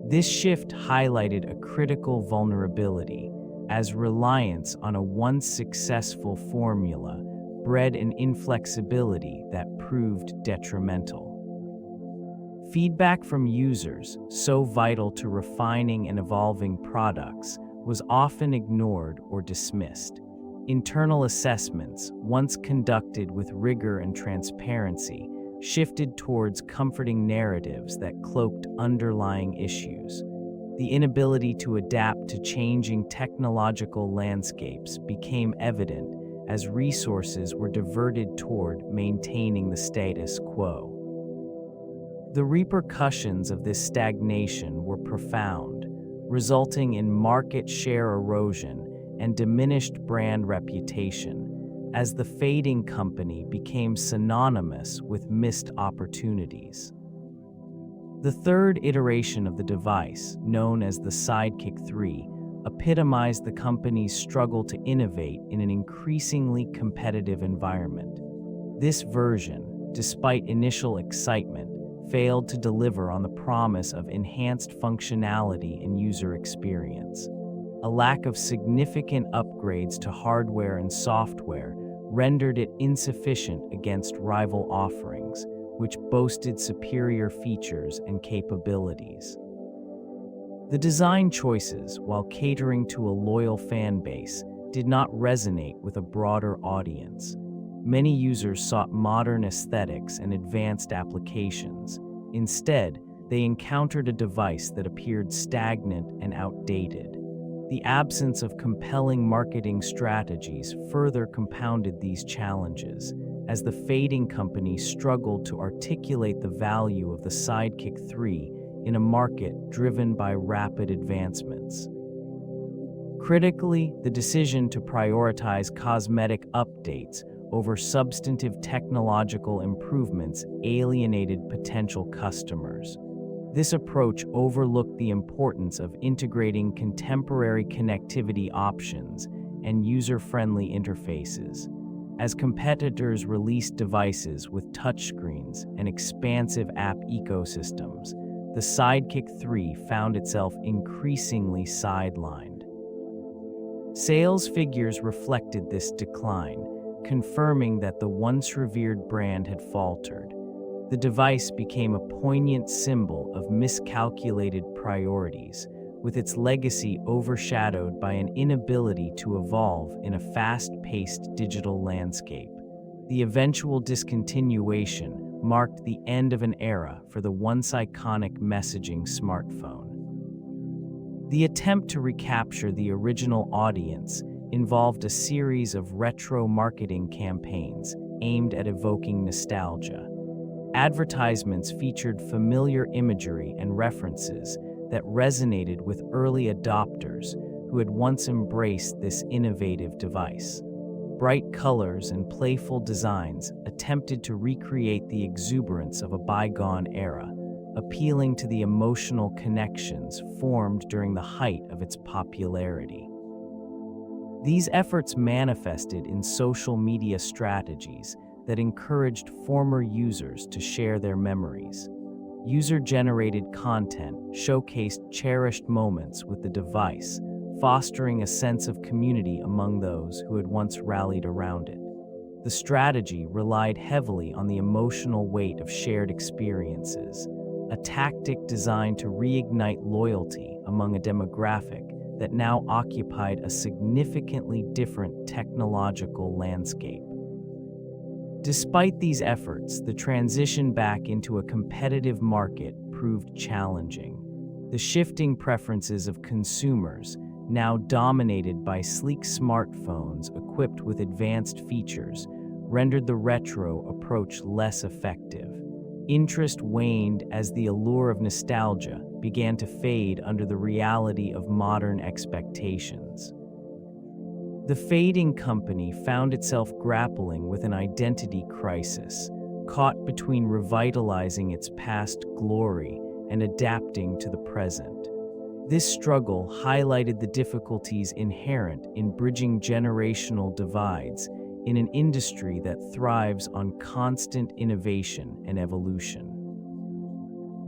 This shift highlighted a critical vulnerability, as reliance on a once successful formula bred an inflexibility that proved detrimental. Feedback from users, so vital to refining and evolving products, was often ignored or dismissed. Internal assessments, once conducted with rigor and transparency, shifted towards comforting narratives that cloaked underlying issues. The inability to adapt to changing technological landscapes became evident as resources were diverted toward maintaining the status quo. The repercussions of this stagnation were profound, resulting in market share erosion and diminished brand reputation, as the fading company became synonymous with missed opportunities. The third iteration of the device, known as the Sidekick 3, epitomized the company's struggle to innovate in an increasingly competitive environment. This version, despite initial excitement, failed to deliver on the promise of enhanced functionality and user experience. A lack of significant upgrades to hardware and software rendered it insufficient against rival offerings, which boasted superior features and capabilities. The design choices, while catering to a loyal fan base, did not resonate with a broader audience. Many users sought modern aesthetics and advanced applications. Instead, they encountered a device that appeared stagnant and outdated. The absence of compelling marketing strategies further compounded these challenges, as the fading company struggled to articulate the value of the Sidekick 3 in a market driven by rapid advancements. Critically, the decision to prioritize cosmetic updates over substantive technological improvements alienated potential customers. This approach overlooked the importance of integrating contemporary connectivity options and user-friendly interfaces. As competitors released devices with touchscreens and expansive app ecosystems, the Sidekick 3 found itself increasingly sidelined. Sales figures reflected this decline, confirming that the once revered brand had faltered. The device became a poignant symbol of miscalculated priorities, with its legacy overshadowed by an inability to evolve in a fast-paced digital landscape. The eventual discontinuation marked the end of an era for the once iconic messaging smartphone. The attempt to recapture the original audience involved a series of retro marketing campaigns aimed at evoking nostalgia. Advertisements featured familiar imagery and references that resonated with early adopters who had once embraced this innovative device. Bright colors and playful designs attempted to recreate the exuberance of a bygone era, appealing to the emotional connections formed during the height of its popularity. These efforts manifested in social media strategies that encouraged former users to share their memories. User-generated content showcased cherished moments with the device, fostering a sense of community among those who had once rallied around it. The strategy relied heavily on the emotional weight of shared experiences, a tactic designed to reignite loyalty among a demographic that now occupied a significantly different technological landscape. Despite these efforts, the transition back into a competitive market proved challenging. The shifting preferences of consumers, now dominated by sleek smartphones equipped with advanced features, rendered the retro approach less effective. Interest waned as the allure of nostalgia began to fade under the reality of modern expectations. The fading company found itself grappling with an identity crisis, caught between revitalizing its past glory and adapting to the present. This struggle highlighted the difficulties inherent in bridging generational divides in an industry that thrives on constant innovation and evolution.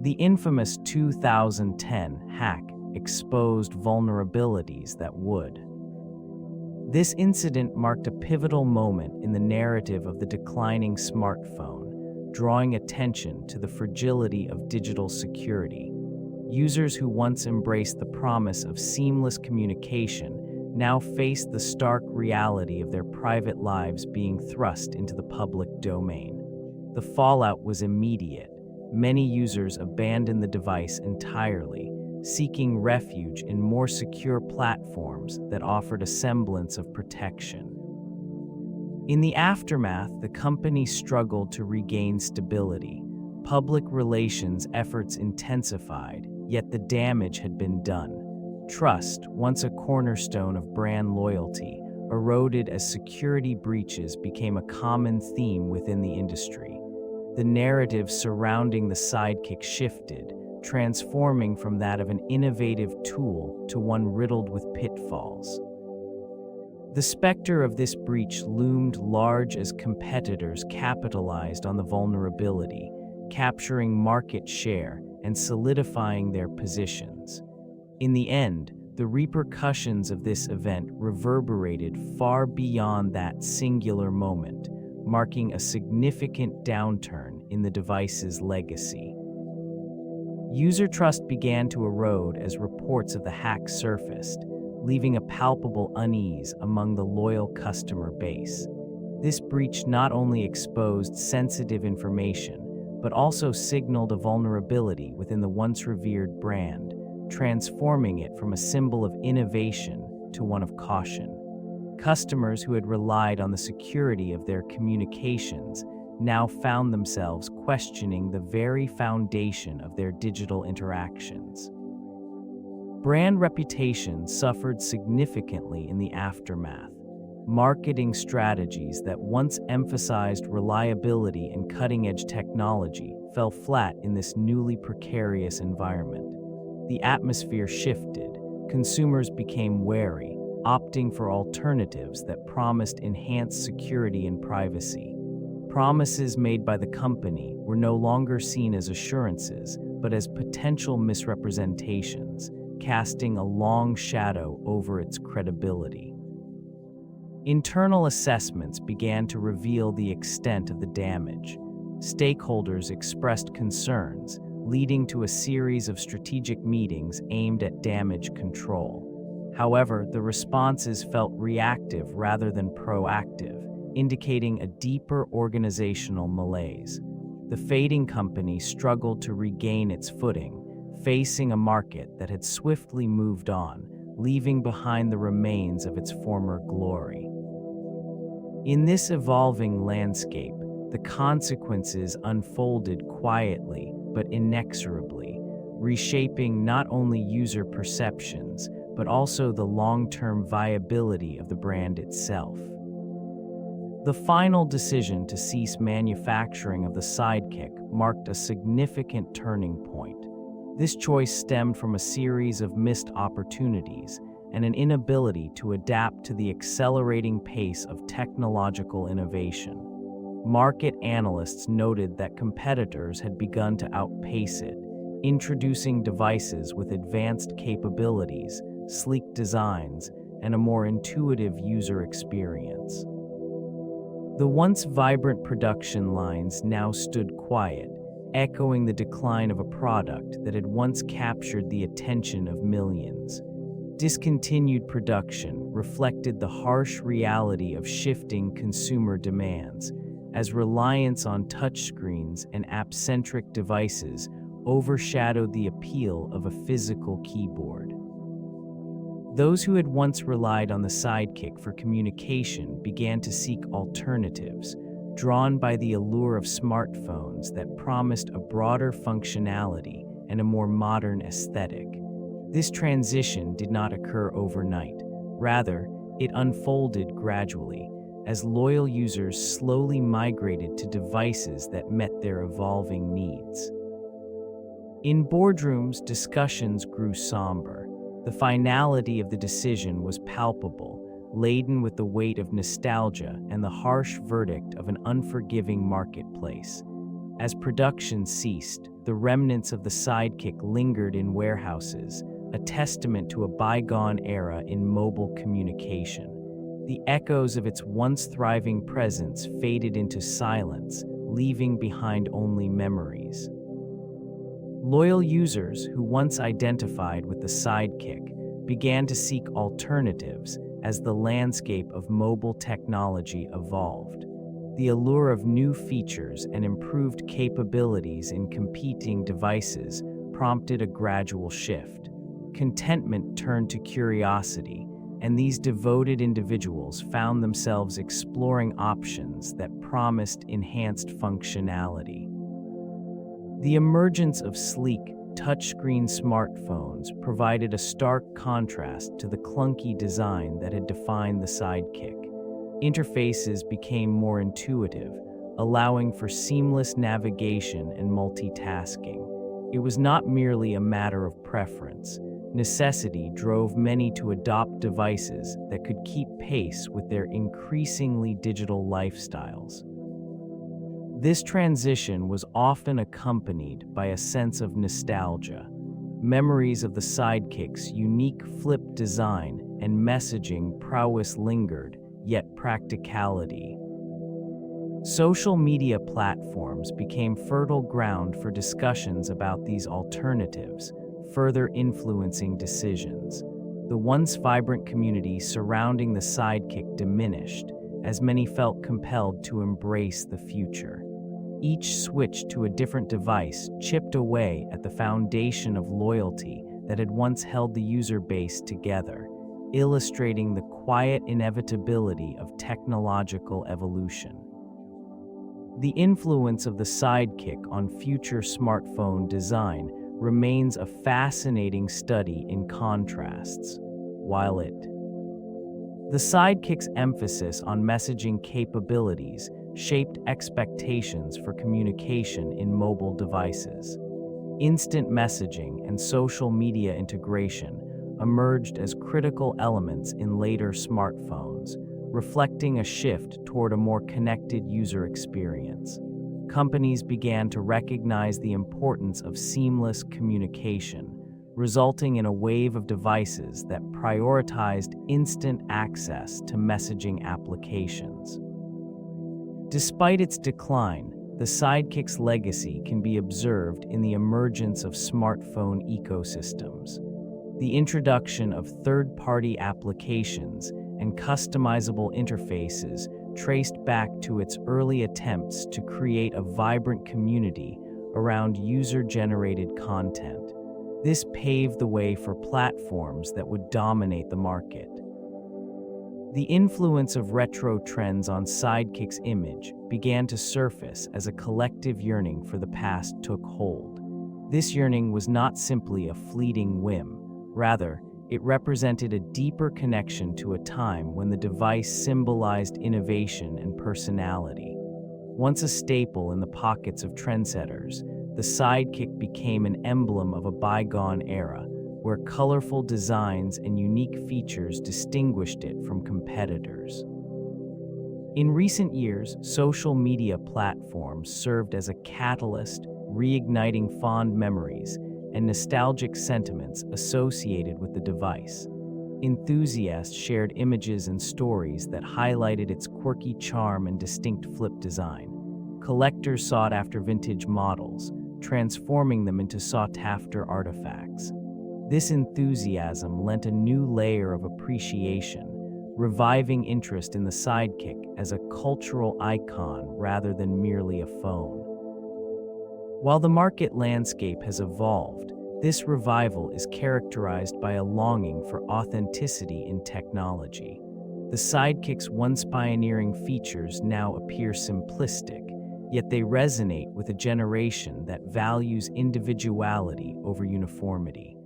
The infamous 2010 hack exposed vulnerabilities that would. This incident marked a pivotal moment in the narrative of the declining smartphone, drawing attention to the fragility of digital security. Users who once embraced the promise of seamless communication now faced the stark reality of their private lives being thrust into the public domain. The fallout was immediate. Many users abandoned the device entirely, seeking refuge in more secure platforms that offered a semblance of protection. In the aftermath, the company struggled to regain stability. Public relations efforts intensified, yet the damage had been done. Trust, once a cornerstone of brand loyalty, eroded as security breaches became a common theme within the industry. The narrative surrounding the Sidekick shifted, transforming from that of an innovative tool to one riddled with pitfalls. The specter of this breach loomed large as competitors capitalized on the vulnerability, capturing market share and solidifying their positions. In the end, the repercussions of this event reverberated far beyond that singular moment, marking a significant downturn in the device's legacy. User trust began to erode as reports of the hack surfaced, leaving a palpable unease among the loyal customer base. This breach not only exposed sensitive information, but also signaled a vulnerability within the once revered brand, transforming it from a symbol of innovation to one of caution. Customers who had relied on the security of their communications now found themselves questioning the very foundation of their digital interactions. Brand reputation suffered significantly in the aftermath. Marketing strategies that once emphasized reliability and cutting-edge technology fell flat in this newly precarious environment. The atmosphere shifted. Consumers became wary, opting for alternatives that promised enhanced security and privacy. Promises made by the company were no longer seen as assurances, but as potential misrepresentations, casting a long shadow over its credibility. Internal assessments began to reveal the extent of the damage. Stakeholders expressed concerns, leading to a series of strategic meetings aimed at damage control. However, the responses felt reactive rather than proactive, indicating a deeper organizational malaise. The fading company struggled to regain its footing, facing a market that had swiftly moved on, leaving behind the remains of its former glory. In this evolving landscape, the consequences unfolded quietly but inexorably, reshaping not only user perceptions, but also the long-term viability of the brand itself. The final decision to cease manufacturing of the Sidekick marked a significant turning point. This choice stemmed from a series of missed opportunities and an inability to adapt to the accelerating pace of technological innovation. Market analysts noted that competitors had begun to outpace it, introducing devices with advanced capabilities, sleek designs, and a more intuitive user experience. The once vibrant production lines now stood quiet, echoing the decline of a product that had once captured the attention of millions. Discontinued production reflected the harsh reality of shifting consumer demands, as reliance on touchscreens and app-centric devices overshadowed the appeal of a physical keyboard. Those who had once relied on the Sidekick for communication began to seek alternatives, drawn by the allure of smartphones that promised a broader functionality and a more modern aesthetic. This transition did not occur overnight. Rather, it unfolded gradually, as loyal users slowly migrated to devices that met their evolving needs. In boardrooms, discussions grew somber. The finality of the decision was palpable, laden with the weight of nostalgia and the harsh verdict of an unforgiving marketplace. As production ceased, the remnants of the Sidekick lingered in warehouses, a testament to a bygone era in mobile communication. The echoes of its once thriving presence faded into silence, leaving behind only memories. Loyal users who once identified with the Sidekick began to seek alternatives as the landscape of mobile technology evolved. The allure of new features and improved capabilities in competing devices prompted a gradual shift. Contentment turned to curiosity, and these devoted individuals found themselves exploring options that promised enhanced functionality. The emergence of sleek, touchscreen smartphones provided a stark contrast to the clunky design that had defined the Sidekick. Interfaces became more intuitive, allowing for seamless navigation and multitasking. It was not merely a matter of preference. Necessity drove many to adopt devices that could keep pace with their increasingly digital lifestyles. This transition was often accompanied by a sense of nostalgia. Memories of the Sidekick's unique flip design and messaging prowess lingered, yet practicality. Social media platforms became fertile ground for discussions about these alternatives, further influencing decisions. The once vibrant community surrounding the Sidekick diminished, as many felt compelled to embrace the future. Each switch to a different device chipped away at the foundation of loyalty that had once held the user base together, illustrating the quiet inevitability of technological evolution. The influence of the Sidekick on future smartphone design remains a fascinating study in contrasts. The Sidekick's emphasis on messaging capabilities shaped expectations for communication in mobile devices. Instant messaging and social media integration emerged as critical elements in later smartphones, reflecting a shift toward a more connected user experience. Companies began to recognize the importance of seamless communication, resulting in a wave of devices that prioritized instant access to messaging applications. Despite its decline, the Sidekick's legacy can be observed in the emergence of smartphone ecosystems. The introduction of third-party applications and customizable interfaces traced back to its early attempts to create a vibrant community around user-generated content. This paved the way for platforms that would dominate the market. The influence of retro trends on Sidekick's image began to surface as a collective yearning for the past took hold. This yearning was not simply a fleeting whim, rather, it represented a deeper connection to a time when the device symbolized innovation and personality. Once a staple in the pockets of trendsetters, the Sidekick became an emblem of a bygone era, where colorful designs and unique features distinguished it from competitors. In recent years, social media platforms served as a catalyst, reigniting fond memories and nostalgic sentiments associated with the device. Enthusiasts shared images and stories that highlighted its quirky charm and distinct flip design. Collectors sought after vintage models, transforming them into sought-after artifacts. This enthusiasm lent a new layer of appreciation, reviving interest in the Sidekick as a cultural icon rather than merely a phone. While the market landscape has evolved, this revival is characterized by a longing for authenticity in technology. The Sidekick's once pioneering features now appear simplistic, yet they resonate with a generation that values individuality over uniformity.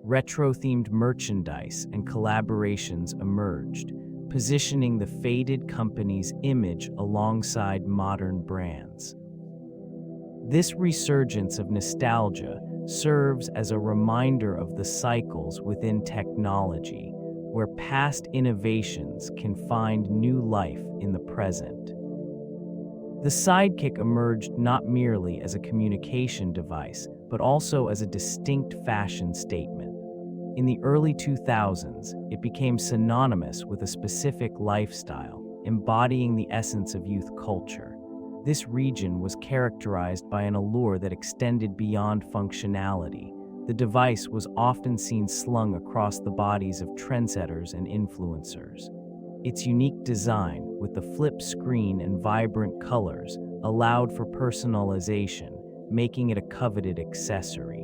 Retro-themed merchandise and collaborations emerged, positioning the faded company's image alongside modern brands. This resurgence of nostalgia serves as a reminder of the cycles within technology, where past innovations can find new life in the present. The Sidekick emerged not merely as a communication device, but also as a distinct fashion statement. In the early 2000s, it became synonymous with a specific lifestyle, embodying the essence of youth culture. This region was characterized by an allure that extended beyond functionality. The device was often seen slung across the bodies of trendsetters and influencers. Its unique design, with the flip screen and vibrant colors, allowed for personalization, making it a coveted accessory.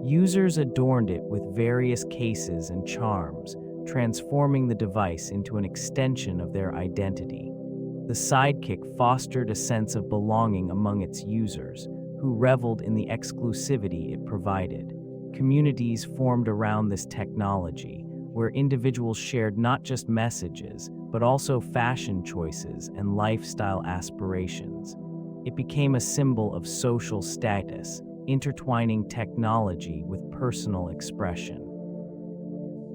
Users adorned it with various cases and charms, transforming the device into an extension of their identity. The Sidekick fostered a sense of belonging among its users, who reveled in the exclusivity it provided. Communities formed around this technology, where individuals shared not just messages, but also fashion choices and lifestyle aspirations. It became a symbol of social status, intertwining technology with personal expression.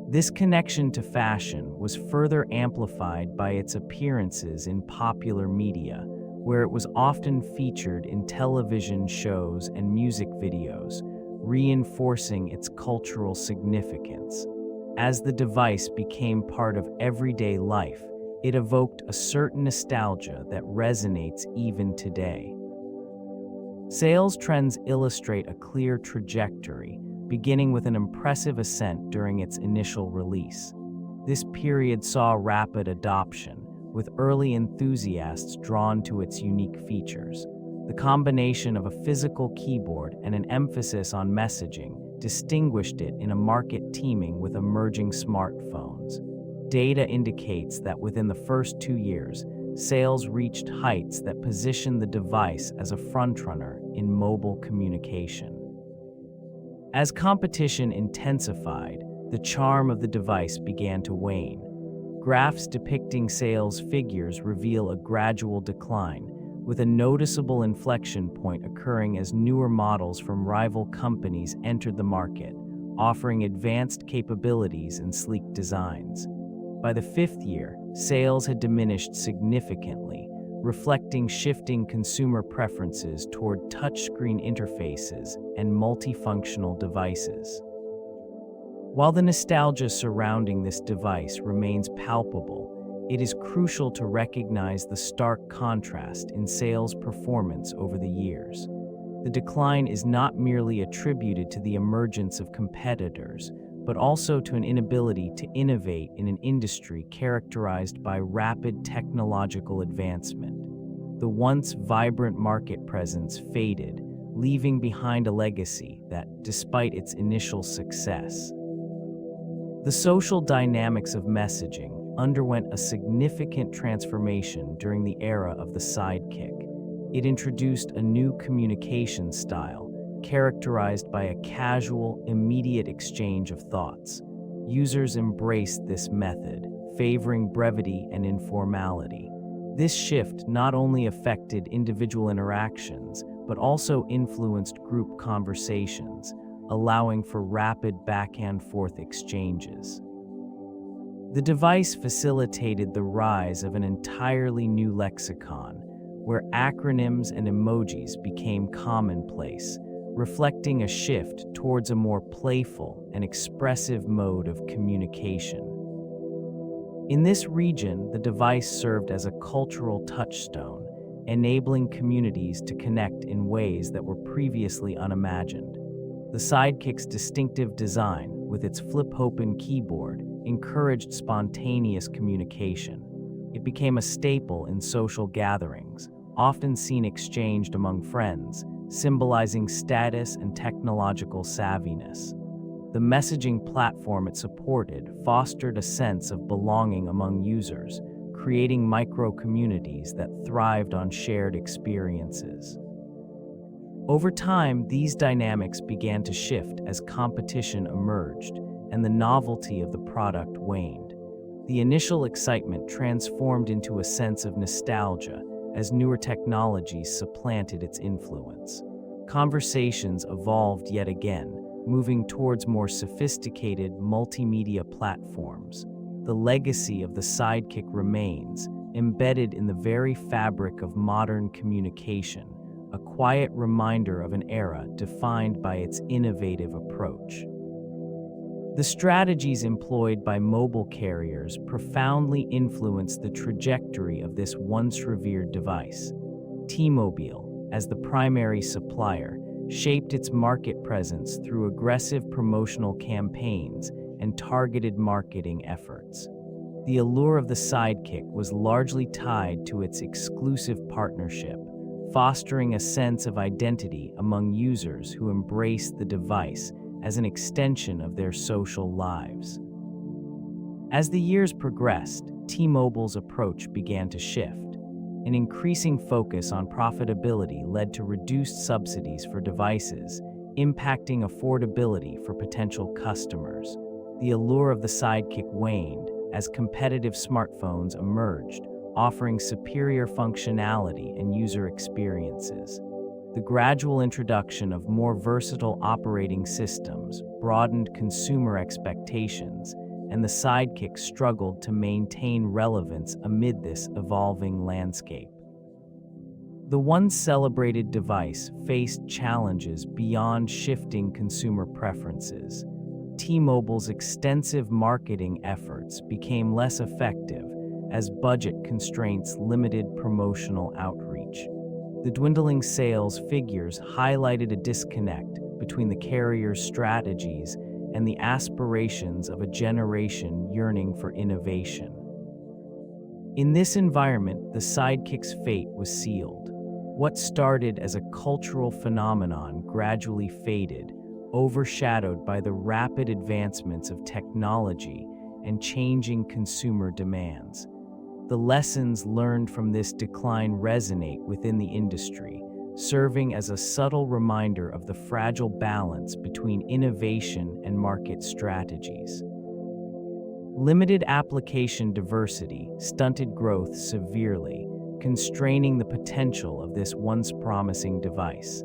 This connection to fashion was further amplified by its appearances in popular media, where it was often featured in television shows and music videos, reinforcing its cultural significance. As the device became part of everyday life, it evoked a certain nostalgia that resonates even today. Sales trends illustrate a clear trajectory, beginning with an impressive ascent during its initial release. This period saw rapid adoption, with early enthusiasts drawn to its unique features. The combination of a physical keyboard and an emphasis on messaging distinguished it in a market teeming with emerging smartphones. Data indicates that within the first 2 years, sales reached heights that positioned the device as a frontrunner in mobile communication. As competition intensified, the charm of the device began to wane. Graphs depicting sales figures reveal a gradual decline, with a noticeable inflection point occurring as newer models from rival companies entered the market, offering advanced capabilities and sleek designs. By the 5th year, sales had diminished significantly, reflecting shifting consumer preferences toward touchscreen interfaces and multifunctional devices. While the nostalgia surrounding this device remains palpable, it is crucial to recognize the stark contrast in sales performance over the years. The decline is not merely attributed to the emergence of competitors, but also to an inability to innovate in an industry characterized by rapid technological advancement. The once vibrant market presence faded, leaving behind a legacy that, despite its initial success, the social dynamics of messaging underwent a significant transformation during the era of the Sidekick. It introduced a new communication style, characterized by a casual, immediate exchange of thoughts. Users embraced this method, favoring brevity and informality. This shift not only affected individual interactions, but also influenced group conversations, allowing for rapid back-and-forth exchanges. The device facilitated the rise of an entirely new lexicon, where acronyms and emojis became commonplace, reflecting a shift towards a more playful and expressive mode of communication. In this region, the device served as a cultural touchstone, enabling communities to connect in ways that were previously unimagined. The Sidekick's distinctive design, with its flip-open keyboard, encouraged spontaneous communication. It became a staple in social gatherings, often seen exchanged among friends, symbolizing status and technological savviness. The messaging platform it supported fostered a sense of belonging among users, creating micro-communities that thrived on shared experiences. Over time, these dynamics began to shift as competition emerged and the novelty of the product waned. The initial excitement transformed into a sense of nostalgia as newer technologies supplanted its influence. Conversations evolved yet again, moving towards more sophisticated multimedia platforms. The legacy of the Sidekick remains, embedded in the very fabric of modern communication, a quiet reminder of an era defined by its innovative approach. The strategies employed by mobile carriers profoundly influenced the trajectory of this once revered device. T-Mobile, as the primary supplier, shaped its market presence through aggressive promotional campaigns and targeted marketing efforts. The allure of the Sidekick was largely tied to its exclusive partnership, fostering a sense of identity among users who embraced the device as an extension of their social lives. As the years progressed, T-Mobile's approach began to shift. An increasing focus on profitability led to reduced subsidies for devices, impacting affordability for potential customers. The allure of the Sidekick waned as competitive smartphones emerged, offering superior functionality and user experiences. The gradual introduction of more versatile operating systems broadened consumer expectations, and the Sidekick struggled to maintain relevance amid this evolving landscape. The once celebrated device faced challenges beyond shifting consumer preferences. T-Mobile's extensive marketing efforts became less effective as budget constraints limited promotional outreach. The dwindling sales figures highlighted a disconnect between the carrier's strategies and the aspirations of a generation yearning for innovation. In this environment, the Sidekick's fate was sealed. What started as a cultural phenomenon gradually faded, overshadowed by the rapid advancements of technology and changing consumer demands. The lessons learned from this decline resonate within the industry, serving as a subtle reminder of the fragile balance between innovation and market strategies. Limited application diversity stunted growth severely, constraining the potential of this once promising device.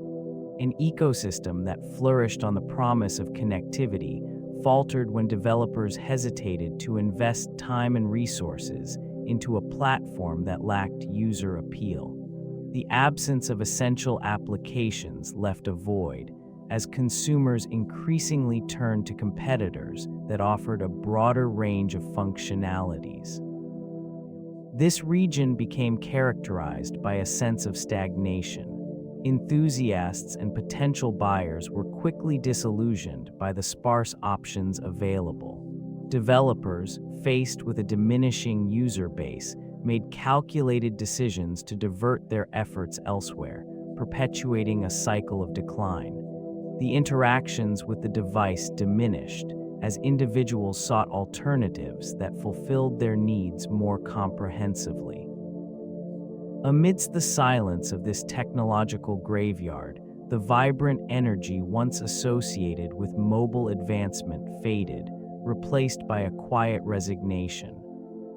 An ecosystem that flourished on the promise of connectivity faltered when developers hesitated to invest time and resources into a platform that lacked user appeal. The absence of essential applications left a void, as consumers increasingly turned to competitors that offered a broader range of functionalities. This region became characterized by a sense of stagnation. Enthusiasts and potential buyers were quickly disillusioned by the sparse options available. Developers, faced with a diminishing user base, made calculated decisions to divert their efforts elsewhere, perpetuating a cycle of decline. The interactions with the device diminished as individuals sought alternatives that fulfilled their needs more comprehensively. Amidst the silence of this technological graveyard, the vibrant energy once associated with mobile advancement faded, replaced by a quiet resignation.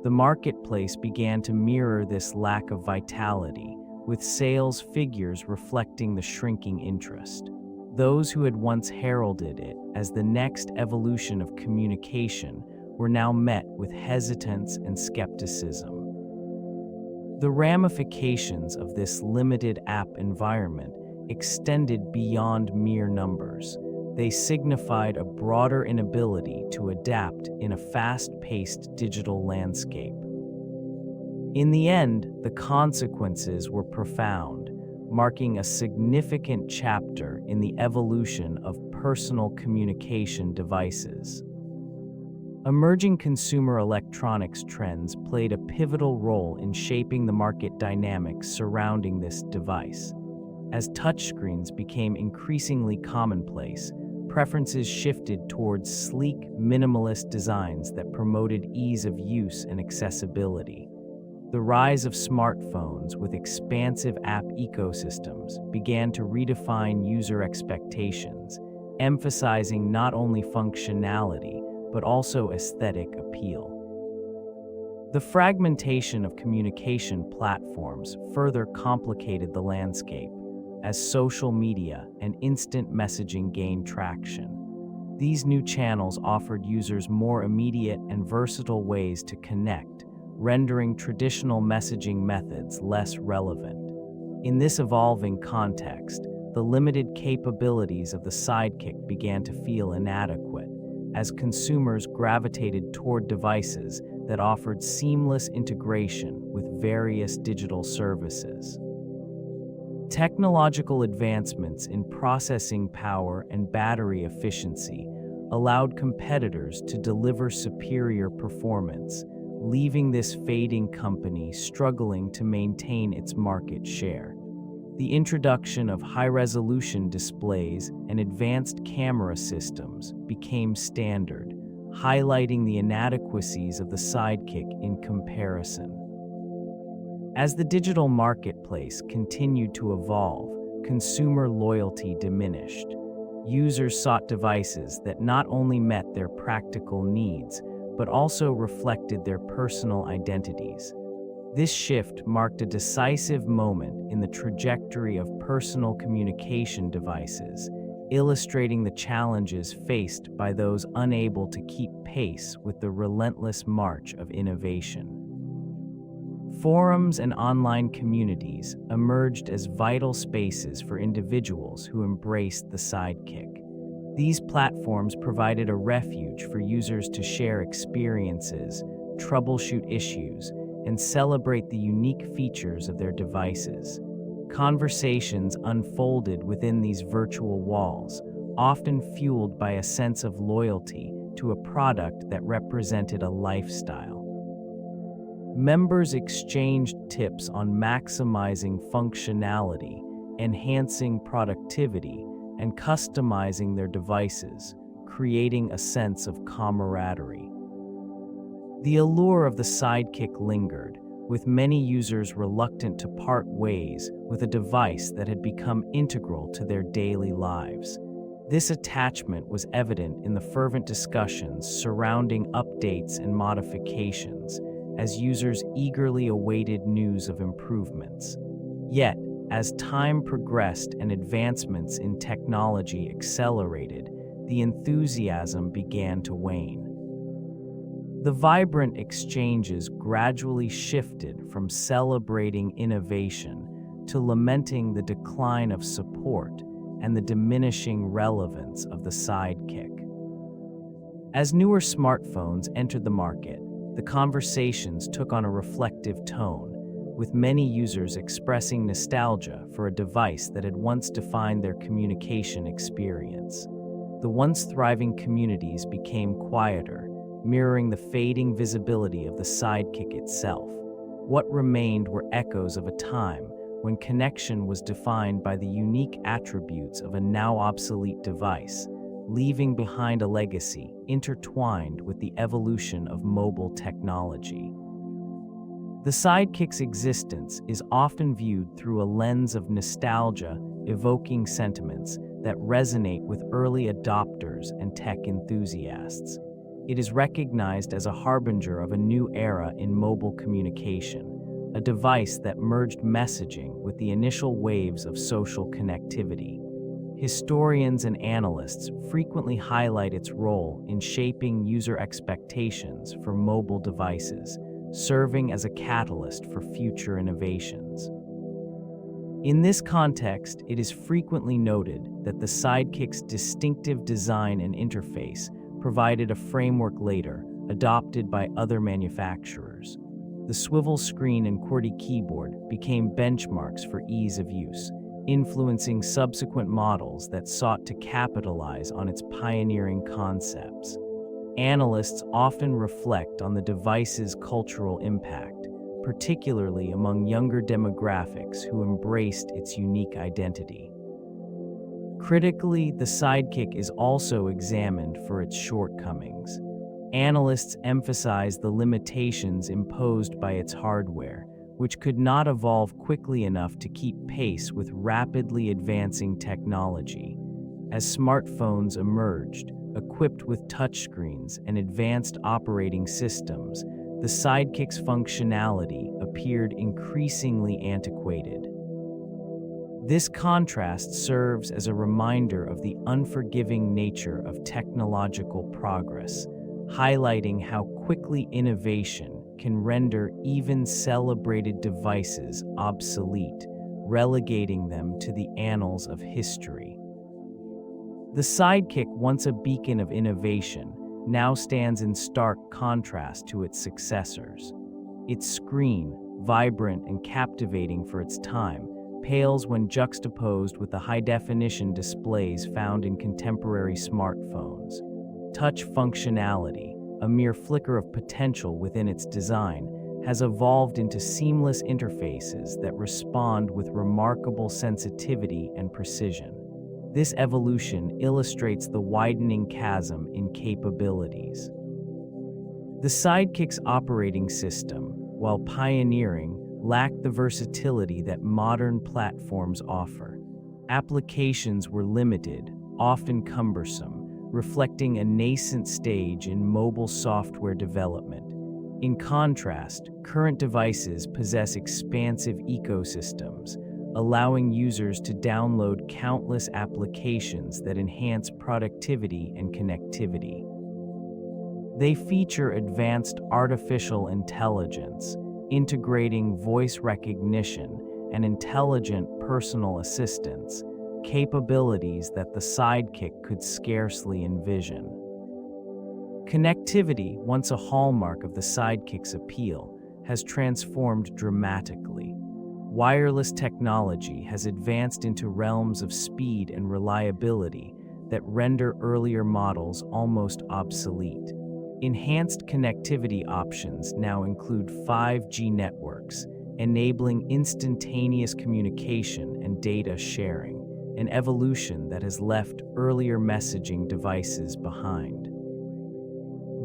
The marketplace began to mirror this lack of vitality, with sales figures reflecting the shrinking interest. Those who had once heralded it as the next evolution of communication were now met with hesitance and skepticism. The ramifications of this limited app environment extended beyond mere numbers. They signified a broader inability to adapt in a fast-paced digital landscape. In the end, the consequences were profound, marking a significant chapter in the evolution of personal communication devices. Emerging consumer electronics trends played a pivotal role in shaping the market dynamics surrounding this device. As touchscreens became increasingly commonplace, preferences shifted towards sleek, minimalist designs that promoted ease of use and accessibility. The rise of smartphones with expansive app ecosystems began to redefine user expectations, emphasizing not only functionality, but also aesthetic appeal. The fragmentation of communication platforms further complicated the landscape as social media and instant messaging gained traction. These new channels offered users more immediate and versatile ways to connect, rendering traditional messaging methods less relevant. In this evolving context, the limited capabilities of the Sidekick began to feel inadequate, as consumers gravitated toward devices that offered seamless integration with various digital services. Technological advancements in processing power and battery efficiency allowed competitors to deliver superior performance, leaving this fading company struggling to maintain its market share. The introduction of high-resolution displays and advanced camera systems became standard, highlighting the inadequacies of the Sidekick in comparison. As the digital marketplace continued to evolve, consumer loyalty diminished. Users sought devices that not only met their practical needs, but also reflected their personal identities. This shift marked a decisive moment in the trajectory of personal communication devices, illustrating the challenges faced by those unable to keep pace with the relentless march of innovation. Forums and online communities emerged as vital spaces for individuals who embraced the Sidekick. These platforms provided a refuge for users to share experiences, troubleshoot issues, and celebrate the unique features of their devices. Conversations unfolded within these virtual walls, often fueled by a sense of loyalty to a product that represented a lifestyle. Members exchanged tips on maximizing functionality, enhancing productivity, and customizing their devices, creating a sense of camaraderie. The allure of the Sidekick lingered, with many users reluctant to part ways with a device that had become integral to their daily lives. This attachment was evident in the fervent discussions surrounding updates and modifications, as users eagerly awaited news of improvements. Yet, as time progressed and advancements in technology accelerated, the enthusiasm began to wane. The vibrant exchanges gradually shifted from celebrating innovation to lamenting the decline of support and the diminishing relevance of the Sidekick. As newer smartphones entered the market, the conversations took on a reflective tone, with many users expressing nostalgia for a device that had once defined their communication experience. The once thriving communities became quieter, mirroring the fading visibility of the Sidekick itself. What remained were echoes of a time when connection was defined by the unique attributes of a now obsolete device, leaving behind a legacy intertwined with the evolution of mobile technology. The Sidekick's existence is often viewed through a lens of nostalgia, evoking sentiments that resonate with early adopters and tech enthusiasts. It is recognized as a harbinger of a new era in mobile communication, a device that merged messaging with the initial waves of social connectivity. Historians and analysts frequently highlight its role in shaping user expectations for mobile devices, serving as a catalyst for future innovations. In this context, it is frequently noted that the Sidekick's distinctive design and interface provided a framework later adopted by other manufacturers. The swivel screen and QWERTY keyboard became benchmarks for ease of use, influencing subsequent models that sought to capitalize on its pioneering concepts. Analysts often reflect on the device's cultural impact, particularly among younger demographics who embraced its unique identity. Critically, the Sidekick is also examined for its shortcomings. Analysts emphasize the limitations imposed by its hardware, which could not evolve quickly enough to keep pace with rapidly advancing technology. As smartphones emerged, equipped with touchscreens and advanced operating systems, the Sidekick's functionality appeared increasingly antiquated. This contrast serves as a reminder of the unforgiving nature of technological progress, highlighting how quickly innovation can render even celebrated devices obsolete, relegating them to the annals of history. The Sidekick, once a beacon of innovation, now stands in stark contrast to its successors. Its screen, vibrant and captivating for its time, pales when juxtaposed with the high-definition displays found in contemporary smartphones. Touch functionality, a mere flicker of potential within its design, has evolved into seamless interfaces that respond with remarkable sensitivity and precision. This evolution illustrates the widening chasm in capabilities. The Sidekick's operating system, while pioneering, lacked the versatility that modern platforms offer. Applications were limited, often cumbersome, reflecting a nascent stage in mobile software development. In contrast, current devices possess expansive ecosystems, allowing users to download countless applications that enhance productivity and connectivity. They feature advanced artificial intelligence, integrating voice recognition and intelligent personal assistance, capabilities that the Sidekick could scarcely envision. Connectivity, once a hallmark of the Sidekick's appeal, has transformed dramatically. Wireless technology has advanced into realms of speed and reliability that render earlier models almost obsolete. Enhanced connectivity options now include 5G networks, enabling instantaneous communication and data sharing, an evolution that has left earlier messaging devices behind.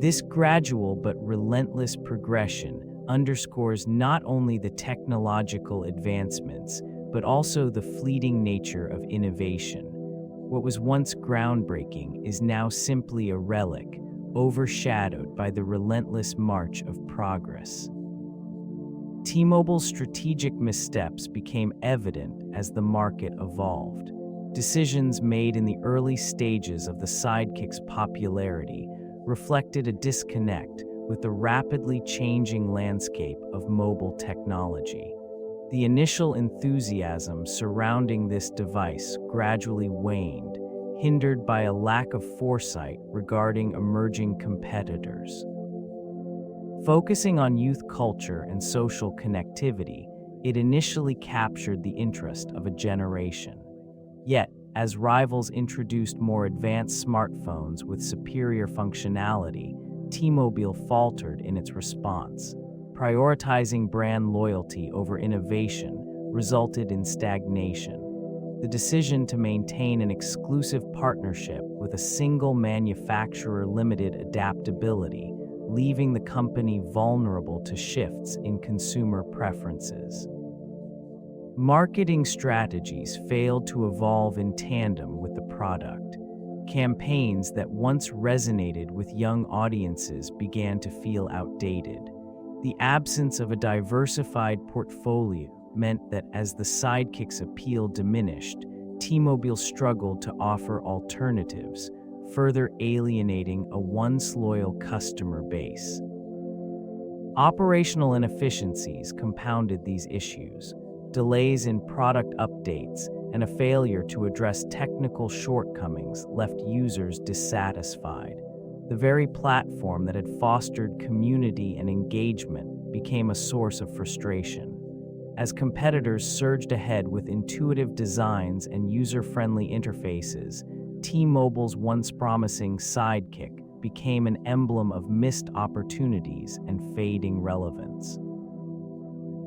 This gradual but relentless progression underscores not only the technological advancements, but also the fleeting nature of innovation. What was once groundbreaking is now simply a relic, overshadowed by the relentless march of progress. T-Mobile's strategic missteps became evident as the market evolved. Decisions made in the early stages of the Sidekick's popularity reflected a disconnect with the rapidly changing landscape of mobile technology. The initial enthusiasm surrounding this device gradually waned, hindered by a lack of foresight regarding emerging competitors. Focusing on youth culture and social connectivity, it initially captured the interest of a generation. Yet, as rivals introduced more advanced smartphones with superior functionality, T-Mobile faltered in its response. Prioritizing brand loyalty over innovation resulted in stagnation. The decision to maintain an exclusive partnership with a single manufacturer limited adaptability, leaving the company vulnerable to shifts in consumer preferences. Marketing strategies failed to evolve in tandem with the product. Campaigns that once resonated with young audiences began to feel outdated. The absence of a diversified portfolio meant that as the Sidekick's appeal diminished, T-Mobile struggled to offer alternatives, further alienating a once loyal customer base. Operational inefficiencies compounded these issues. Delays in product updates and a failure to address technical shortcomings left users dissatisfied. The very platform that had fostered community and engagement became a source of frustration. As competitors surged ahead with intuitive designs and user-friendly interfaces, T-Mobile's once promising Sidekick became an emblem of missed opportunities and fading relevance.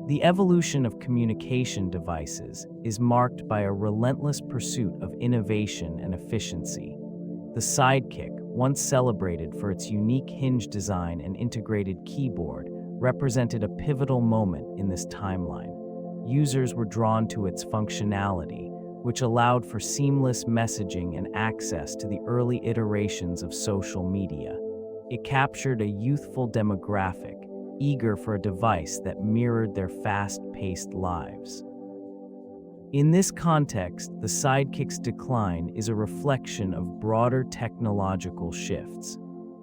The evolution of communication devices is marked by a relentless pursuit of innovation and efficiency. The Sidekick, once celebrated for its unique hinge design and integrated keyboard, represented a pivotal moment in this timeline. Users were drawn to its functionality, which allowed for seamless messaging and access to the early iterations of social media. It captured a youthful demographic, eager for a device that mirrored their fast-paced lives. In this context, the Sidekick's decline is a reflection of broader technological shifts.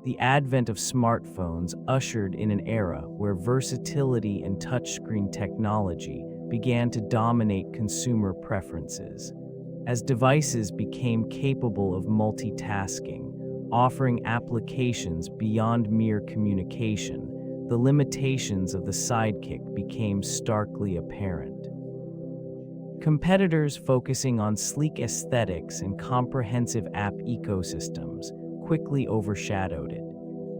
The advent of smartphones ushered in an era where versatility and touchscreen technology began to dominate consumer preferences. As devices became capable of multitasking, offering applications beyond mere communication, the limitations of the Sidekick became starkly apparent. Competitors focusing on sleek aesthetics and comprehensive app ecosystems quickly overshadowed it.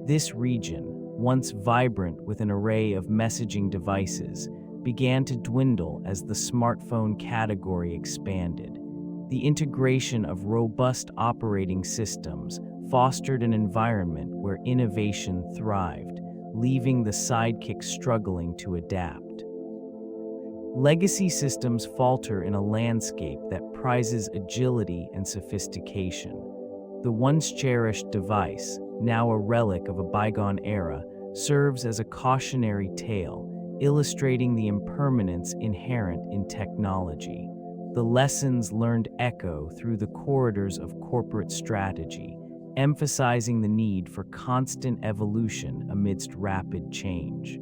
This region, once vibrant with an array of messaging devices, began to dwindle as the smartphone category expanded. The integration of robust operating systems fostered an environment where innovation thrived, leaving the Sidekick struggling to adapt. Legacy systems falter in a landscape that prizes agility and sophistication. The once cherished device, now a relic of a bygone era, serves as a cautionary tale, illustrating the impermanence inherent in technology. The lessons learned echo through the corridors of corporate strategy, emphasizing the need for constant evolution amidst rapid change.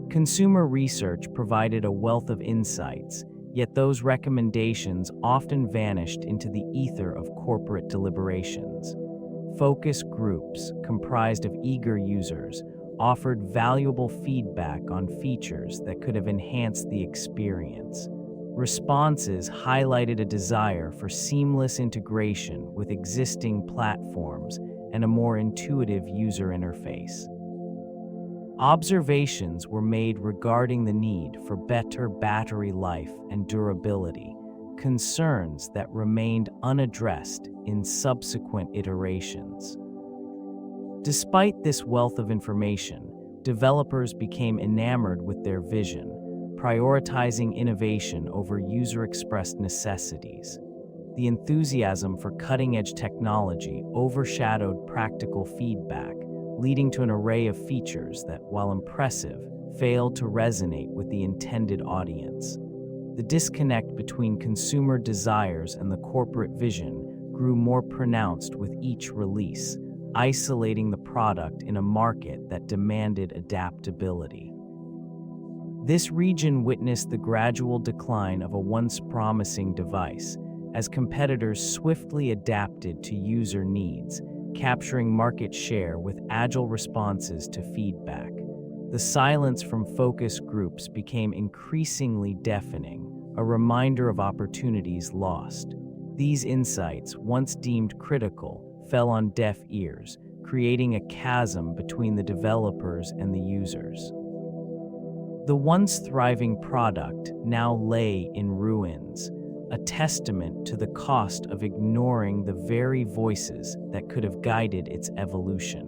Consumer research provided a wealth of insights, yet those recommendations often vanished into the ether of corporate deliberations. Focus groups, comprised of eager users, offered valuable feedback on features that could have enhanced the experience. Responses highlighted a desire for seamless integration with existing platforms and a more intuitive user interface. Observations were made regarding the need for better battery life and durability, concerns that remained unaddressed in subsequent iterations. Despite this wealth of information, developers became enamored with their vision, prioritizing innovation over user-expressed necessities. The enthusiasm for cutting-edge technology overshadowed practical feedback, leading to an array of features that, while impressive, failed to resonate with the intended audience. The disconnect between consumer desires and the corporate vision grew more pronounced with each release, isolating the product in a market that demanded adaptability. This region witnessed the gradual decline of a once promising device as competitors swiftly adapted to user needs, capturing market share with agile responses to feedback. The silence from focus groups became increasingly deafening, a reminder of opportunities lost. These insights, once deemed critical, fell on deaf ears, creating a chasm between the developers and the users. The once thriving product now lay in ruins, a testament to the cost of ignoring the very voices that could have guided its evolution.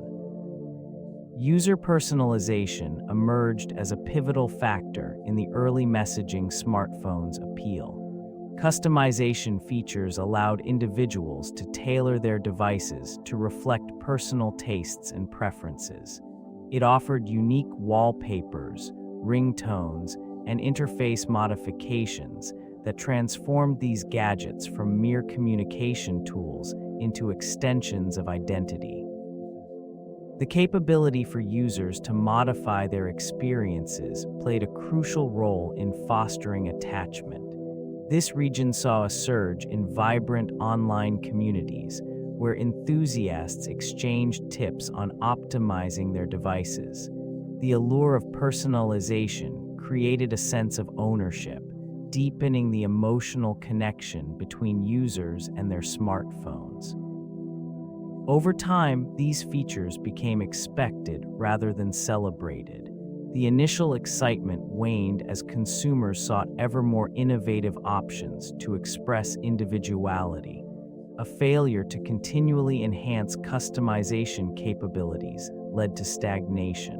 User personalization emerged as a pivotal factor in the early messaging smartphone's appeal. Customization features allowed individuals to tailor their devices to reflect personal tastes and preferences. It offered unique wallpapers, ringtones, and interface modifications that transformed these gadgets from mere communication tools into extensions of identity. The capability for users to modify their experiences played a crucial role in fostering attachment. This region saw a surge in vibrant online communities where enthusiasts exchanged tips on optimizing their devices. The allure of personalization created a sense of ownership, deepening the emotional connection between users and their smartphones. Over time, these features became expected rather than celebrated. The initial excitement waned as consumers sought ever more innovative options to express individuality. A failure to continually enhance customization capabilities led to stagnation.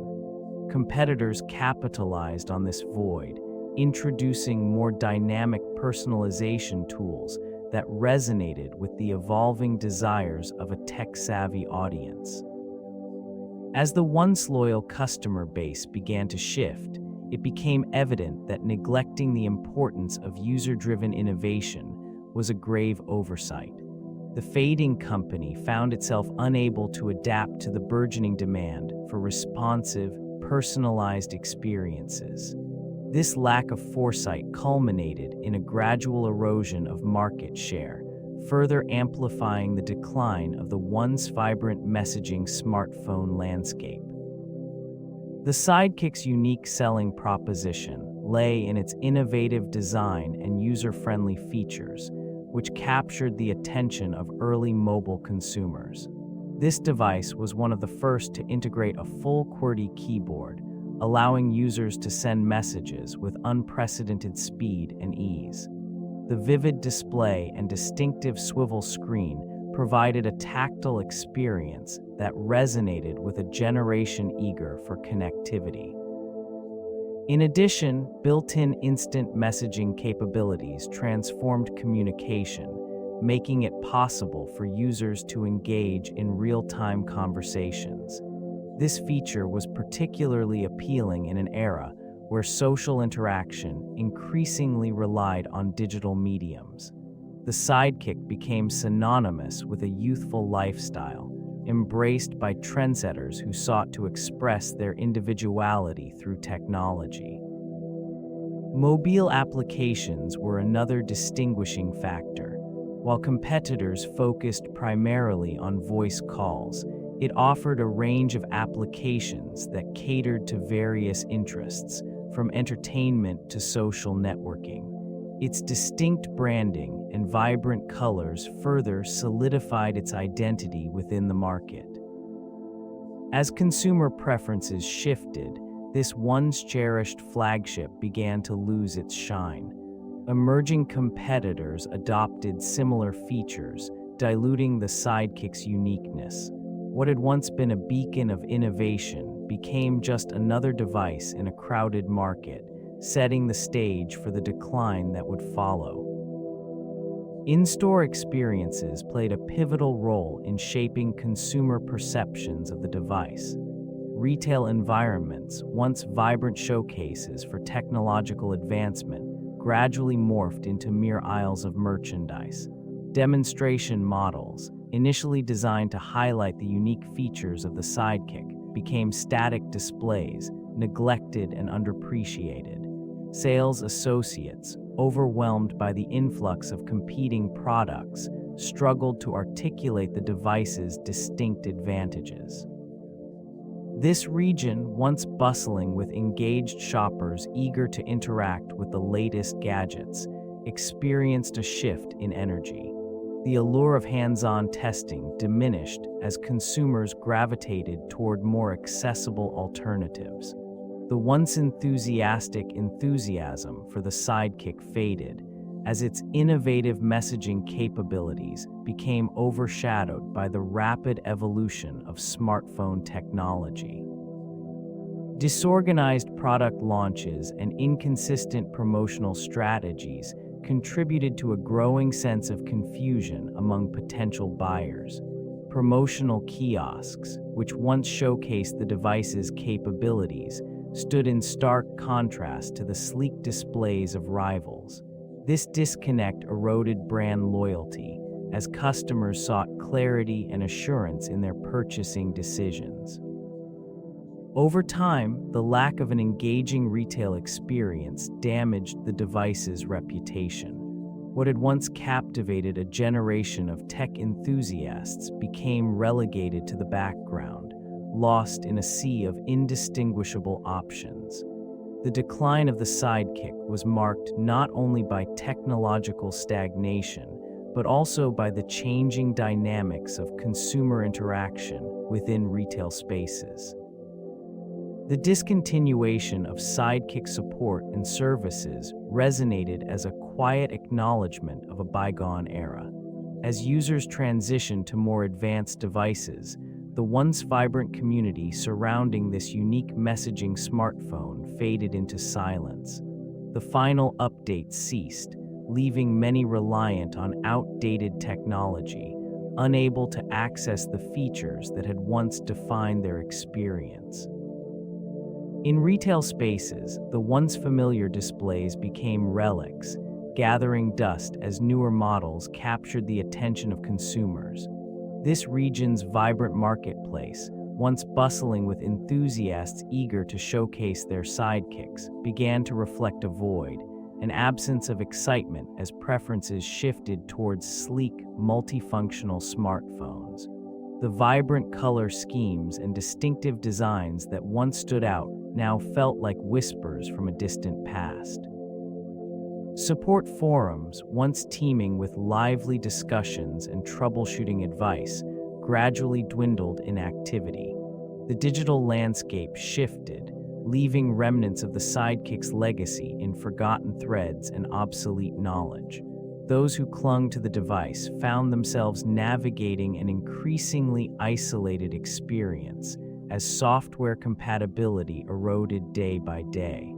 Competitors capitalized on this void, introducing more dynamic personalization tools that resonated with the evolving desires of a tech-savvy audience. As the once loyal customer base began to shift, it became evident that neglecting the importance of user-driven innovation was a grave oversight. The fading company found itself unable to adapt to the burgeoning demand for responsive, personalized experiences. This lack of foresight culminated in a gradual erosion of market share, further amplifying the decline of the once vibrant messaging smartphone landscape. The Sidekick's unique selling proposition lay in its innovative design and user-friendly features, which captured the attention of early mobile consumers. This device was one of the first to integrate a full QWERTY keyboard, allowing users to send messages with unprecedented speed and ease. The vivid display and distinctive swivel screen provided a tactile experience that resonated with a generation eager for connectivity. In addition, built-in instant messaging capabilities transformed communication, making it possible for users to engage in real-time conversations. This feature was particularly appealing in an era where social interaction increasingly relied on digital mediums. The Sidekick became synonymous with a youthful lifestyle, embraced by trendsetters who sought to express their individuality through technology. Mobile applications were another distinguishing factor. While competitors focused primarily on voice calls, it offered a range of applications that catered to various interests, from entertainment to social networking. Its distinct branding and vibrant colors further solidified its identity within the market. As consumer preferences shifted, this once cherished flagship began to lose its shine. Emerging competitors adopted similar features, diluting the Sidekick's uniqueness. What had once been a beacon of innovation became just another device in a crowded market, setting the stage for the decline that would follow. In-store experiences played a pivotal role in shaping consumer perceptions of the device. Retail environments, once vibrant showcases for technological advancement, gradually morphed into mere aisles of merchandise. Demonstration models, initially designed to highlight the unique features of the Sidekick, became static displays, neglected and underappreciated. Sales associates, overwhelmed by the influx of competing products, struggled to articulate the device's distinct advantages. This region, once bustling with engaged shoppers eager to interact with the latest gadgets, experienced a shift in energy. The allure of hands-on testing diminished as consumers gravitated toward more accessible alternatives. The once enthusiastic enthusiasm for the Sidekick faded as its innovative messaging capabilities became overshadowed by the rapid evolution of smartphone technology. Disorganized product launches and inconsistent promotional strategies contributed to a growing sense of confusion among potential buyers. Promotional kiosks, which once showcased the device's capabilities, stood in stark contrast to the sleek displays of rivals. This disconnect eroded brand loyalty as customers sought clarity and assurance in their purchasing decisions. Over time, the lack of an engaging retail experience damaged the device's reputation. What had once captivated a generation of tech enthusiasts became relegated to the background, lost in a sea of indistinguishable options. The decline of the Sidekick was marked not only by technological stagnation, but also by the changing dynamics of consumer interaction within retail spaces. The discontinuation of Sidekick support and services resonated as a quiet acknowledgement of a bygone era. As users transitioned to more advanced devices, the once vibrant community surrounding this unique messaging smartphone faded into silence. The final update ceased, leaving many reliant on outdated technology, unable to access the features that had once defined their experience. In retail spaces, the once familiar displays became relics, gathering dust as newer models captured the attention of consumers. This region's vibrant marketplace, once bustling with enthusiasts eager to showcase their sidekicks, began to reflect a void, an absence of excitement as preferences shifted towards sleek, multifunctional smartphones. The vibrant color schemes and distinctive designs that once stood out now felt like whispers from a distant past. Support forums, once teeming with lively discussions and troubleshooting advice, gradually dwindled in activity. The digital landscape shifted, leaving remnants of the Sidekick's legacy in forgotten threads and obsolete knowledge. Those who clung to the device found themselves navigating an increasingly isolated experience as software compatibility eroded day by day.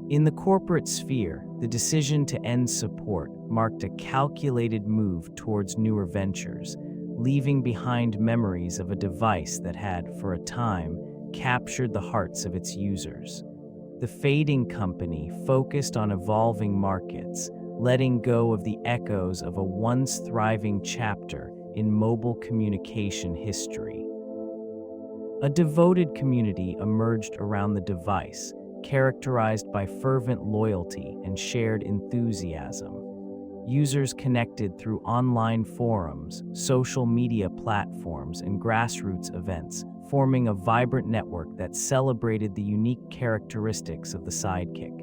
In the corporate sphere, the decision to end support marked a calculated move towards newer ventures, leaving behind memories of a device that had, for a time, captured the hearts of its users. The fading company focused on evolving markets, letting go of the echoes of a once thriving chapter in mobile communication history. A devoted community emerged around the device, characterized by fervent loyalty and shared enthusiasm. Users connected through online forums, social media platforms, and grassroots events, forming a vibrant network that celebrated the unique characteristics of the Sidekick.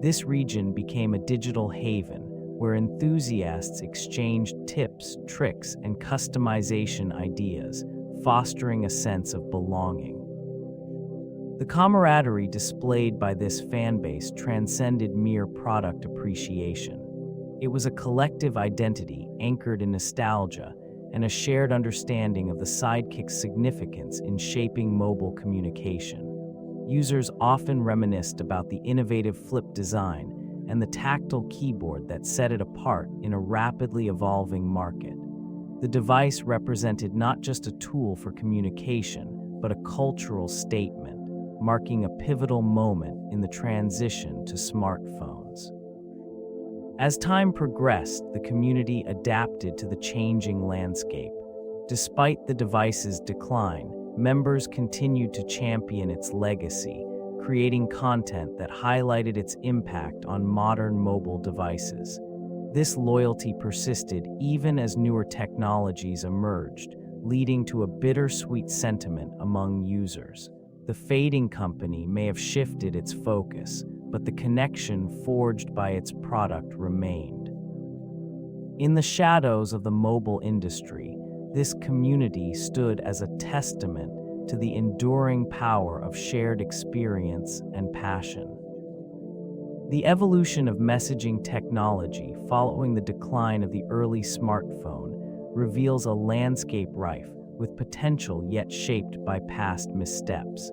This region became a digital haven where enthusiasts exchanged tips, tricks, and customization ideas, fostering a sense of belonging. The camaraderie displayed by this fanbase transcended mere product appreciation. It was a collective identity anchored in nostalgia and a shared understanding of the Sidekick's significance in shaping mobile communication. Users often reminisced about the innovative flip design and the tactile keyboard that set it apart in a rapidly evolving market. The device represented not just a tool for communication, but a cultural statement, marking a pivotal moment in the transition to smartphones. As time progressed, the community adapted to the changing landscape. Despite the device's decline, members continued to champion its legacy, creating content that highlighted its impact on modern mobile devices. This loyalty persisted even as newer technologies emerged, leading to a bittersweet sentiment among users. The fading company may have shifted its focus, but the connection forged by its product remained. In the shadows of the mobile industry, this community stood as a testament to the enduring power of shared experience and passion. The evolution of messaging technology following the decline of the early smartphone reveals a landscape rife with potential yet shaped by past missteps.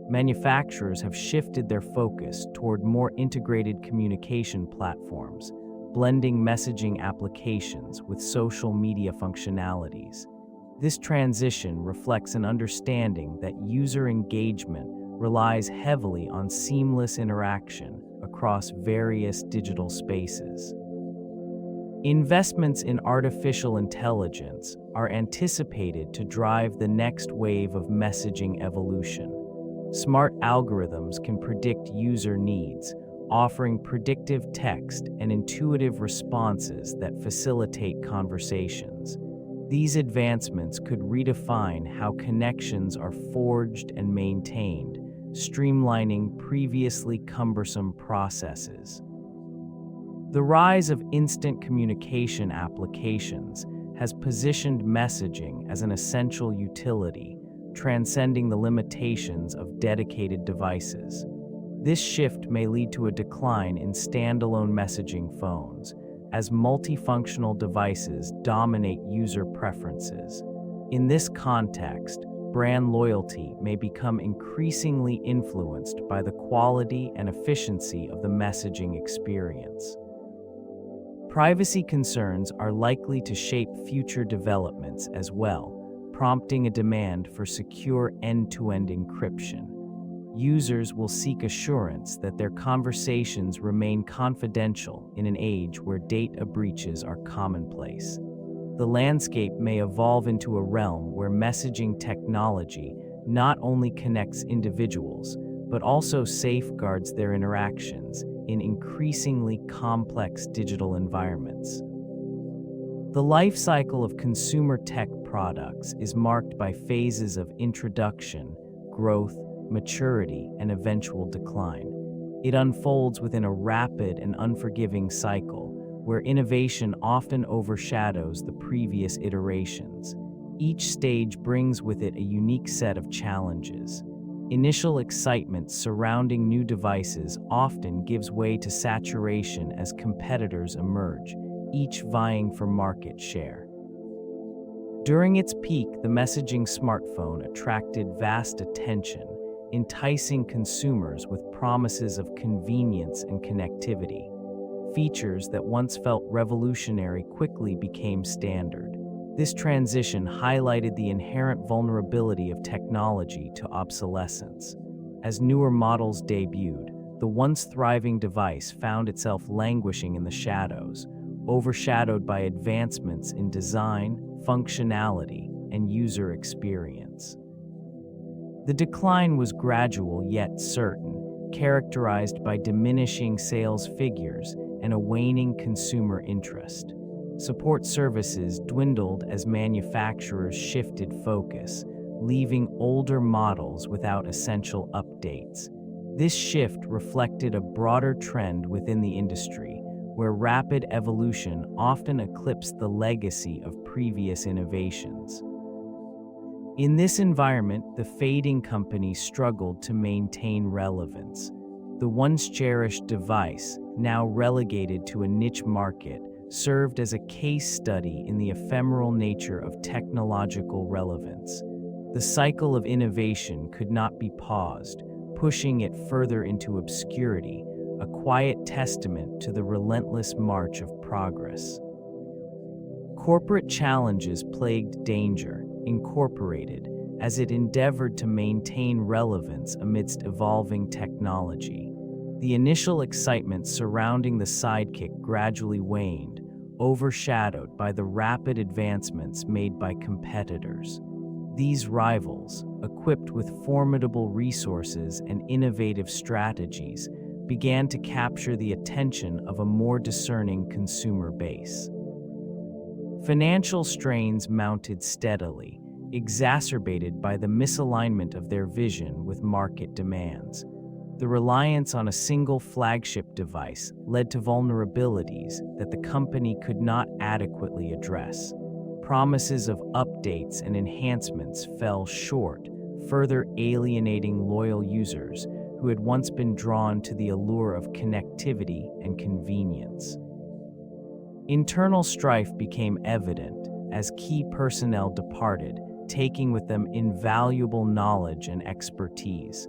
Manufacturers have shifted their focus toward more integrated communication platforms, blending messaging applications with social media functionalities. This transition reflects an understanding that user engagement relies heavily on seamless interaction across various digital spaces. Investments in artificial intelligence are anticipated to drive the next wave of messaging evolution. Smart algorithms can predict user needs, offering predictive text and intuitive responses that facilitate conversations. These advancements could redefine how connections are forged and maintained, streamlining previously cumbersome processes. The rise of instant communication applications has positioned messaging as an essential utility, transcending the limitations of dedicated devices. This shift may lead to a decline in standalone messaging phones, as multifunctional devices dominate user preferences. In this context, brand loyalty may become increasingly influenced by the quality and efficiency of the messaging experience. Privacy concerns are likely to shape future developments as well, prompting a demand for secure end-to-end encryption. Users will seek assurance that their conversations remain confidential in an age where data breaches are commonplace. The landscape may evolve into a realm where messaging technology not only connects individuals, but also safeguards their interactions in increasingly complex digital environments. The life cycle of consumer tech products is marked by phases of introduction, growth, maturity, and eventual decline. It unfolds within a rapid and unforgiving cycle, where innovation often overshadows the previous iterations. Each stage brings with it a unique set of challenges. Initial excitement surrounding new devices often gives way to saturation as competitors emerge, each vying for market share. During its peak, the messaging smartphone attracted vast attention, enticing consumers with promises of convenience and connectivity. Features that once felt revolutionary quickly became standard. This transition highlighted the inherent vulnerability of technology to obsolescence. As newer models debuted, the once thriving device found itself languishing in the shadows, overshadowed by advancements in design, functionality, and user experience. The decline was gradual yet certain, characterized by diminishing sales figures and a waning consumer interest. Support services dwindled as manufacturers shifted focus, leaving older models without essential updates. This shift reflected a broader trend within the industry, where rapid evolution often eclipsed the legacy of previous innovations. In this environment, the fading company struggled to maintain relevance. The once cherished device, now relegated to a niche market, served as a case study in the ephemeral nature of technological relevance. The cycle of innovation could not be paused, pushing it further into obscurity, a quiet testament to the relentless march of progress. Corporate challenges plagued Danger, Incorporated, as it endeavored to maintain relevance amidst evolving technology. The initial excitement surrounding the Sidekick gradually waned, overshadowed by the rapid advancements made by competitors. These rivals, equipped with formidable resources and innovative strategies, began to capture the attention of a more discerning consumer base. Financial strains mounted steadily, exacerbated by the misalignment of their vision with market demands. The reliance on a single flagship device led to vulnerabilities that the company could not adequately address. Promises of updates and enhancements fell short, further alienating loyal users who had once been drawn to the allure of connectivity and convenience. Internal strife became evident as key personnel departed, taking with them invaluable knowledge and expertise.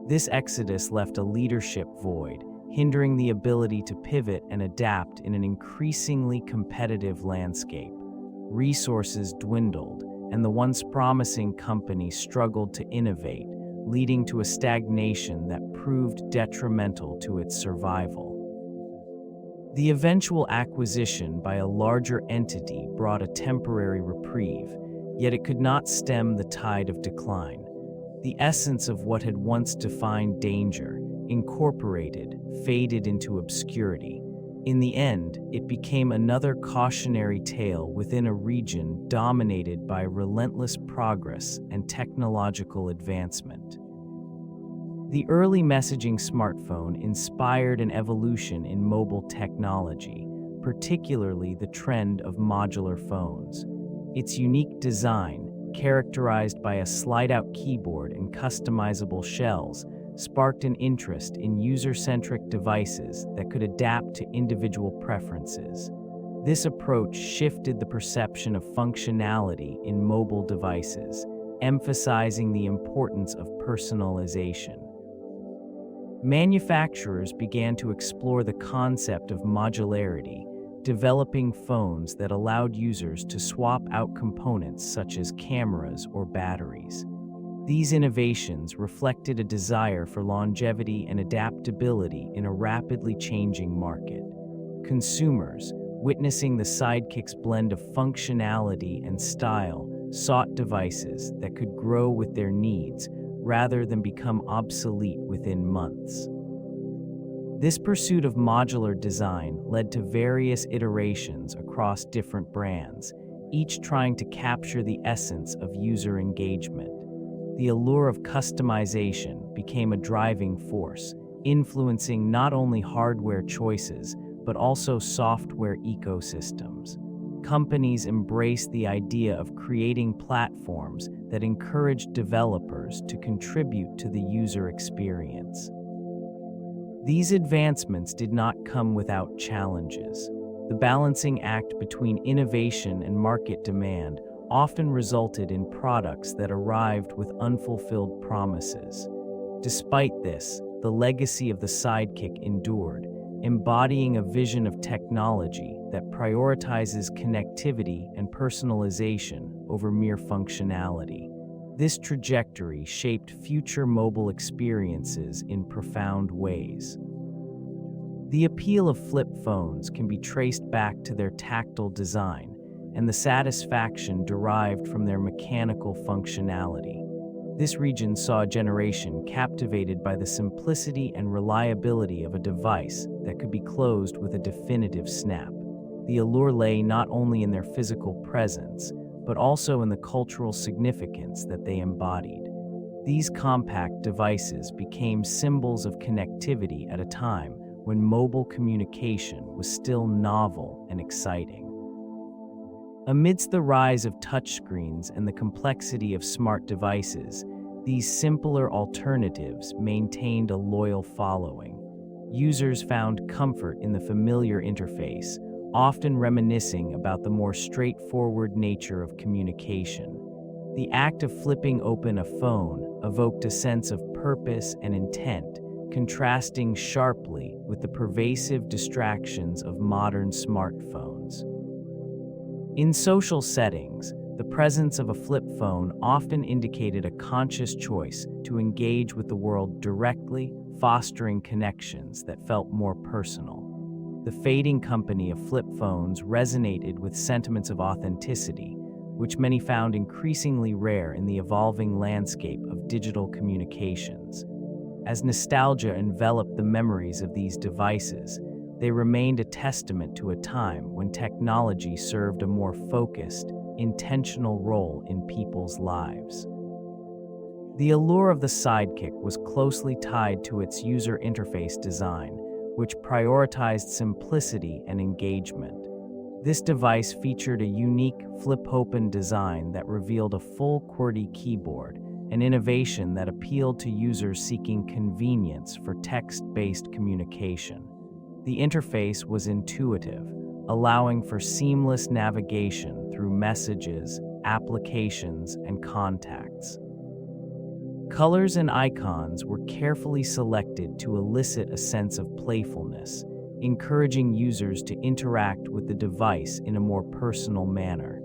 This exodus left a leadership void, hindering the ability to pivot and adapt in an increasingly competitive landscape. Resources dwindled, and the once promising company struggled to innovate, leading to a stagnation that proved detrimental to its survival. The eventual acquisition by a larger entity brought a temporary reprieve, yet it could not stem the tide of decline. The essence of what had once defined danger, incorporated, faded into obscurity. In the end, it became another cautionary tale within a region dominated by relentless progress and technological advancement. The early messaging smartphone inspired an evolution in mobile technology, particularly the trend of modular phones. Its unique design, characterized by a slide-out keyboard and customizable shells, sparked an interest in user-centric devices that could adapt to individual preferences. This approach shifted the perception of functionality in mobile devices, emphasizing the importance of personalization. Manufacturers began to explore the concept of modularity, developing phones that allowed users to swap out components such as cameras or batteries. These innovations reflected a desire for longevity and adaptability in a rapidly changing market. Consumers, witnessing the Sidekick's blend of functionality and style, sought devices that could grow with their needs rather than become obsolete within months. This pursuit of modular design led to various iterations across different brands, each trying to capture the essence of user engagement. The allure of customization became a driving force, influencing not only hardware choices, but also software ecosystems. Companies embraced the idea of creating platforms that encouraged developers to contribute to the user experience. These advancements did not come without challenges. The balancing act between innovation and market demand often resulted in products that arrived with unfulfilled promises. Despite this, the legacy of the Sidekick endured, embodying a vision of technology that prioritizes connectivity and personalization over mere functionality. This trajectory shaped future mobile experiences in profound ways. The appeal of flip phones can be traced back to their tactile design and the satisfaction derived from their mechanical functionality. This region saw a generation captivated by the simplicity and reliability of a device that could be closed with a definitive snap. The allure lay not only in their physical presence, but also in the cultural significance that they embodied. These compact devices became symbols of connectivity at a time when mobile communication was still novel and exciting. Amidst the rise of touchscreens and the complexity of smart devices, these simpler alternatives maintained a loyal following. Users found comfort in the familiar interface, often reminiscing about the more straightforward nature of communication. The act of flipping open a phone evoked a sense of purpose and intent, contrasting sharply with the pervasive distractions of modern smartphones. In social settings, the presence of a flip phone often indicated a conscious choice to engage with the world directly, fostering connections that felt more personal. The fading company of flip phones resonated with sentiments of authenticity, which many found increasingly rare in the evolving landscape of digital communications. As nostalgia enveloped the memories of these devices, they remained a testament to a time when technology served a more focused, intentional role in people's lives. The allure of the Sidekick was closely tied to its user interface design, which prioritized simplicity and engagement. This device featured a unique flip-open design that revealed a full QWERTY keyboard, an innovation that appealed to users seeking convenience for text-based communication. The interface was intuitive, allowing for seamless navigation through messages, applications, and contacts. Colors and icons were carefully selected to elicit a sense of playfulness, encouraging users to interact with the device in a more personal manner.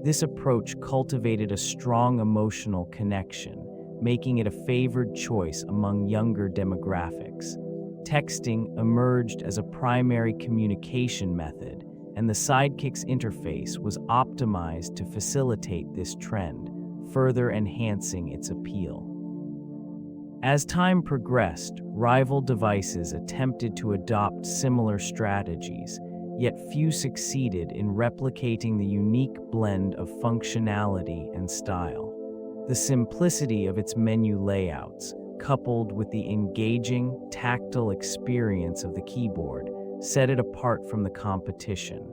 This approach cultivated a strong emotional connection, making it a favored choice among younger demographics. Texting emerged as a primary communication method, and the Sidekick's interface was optimized to facilitate this trend, further enhancing its appeal. As time progressed, rival devices attempted to adopt similar strategies, yet few succeeded in replicating the unique blend of functionality and style. The simplicity of its menu layouts, coupled with the engaging, tactile experience of the keyboard, set it apart from the competition.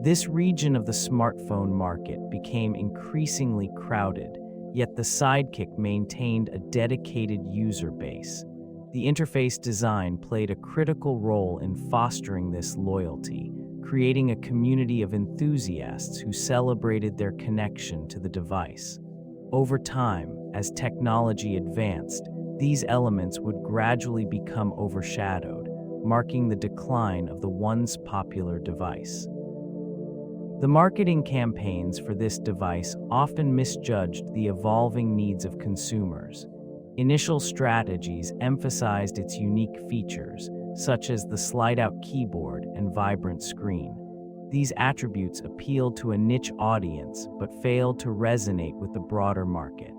This region of the smartphone market became increasingly crowded, yet the Sidekick maintained a dedicated user base. The interface design played a critical role in fostering this loyalty, creating a community of enthusiasts who celebrated their connection to the device. Over time, as technology advanced, these elements would gradually become overshadowed, marking the decline of the once popular device. The marketing campaigns for this device often misjudged the evolving needs of consumers. Initial strategies emphasized its unique features, such as the slide-out keyboard and vibrant screen. These attributes appealed to a niche audience but failed to resonate with the broader market.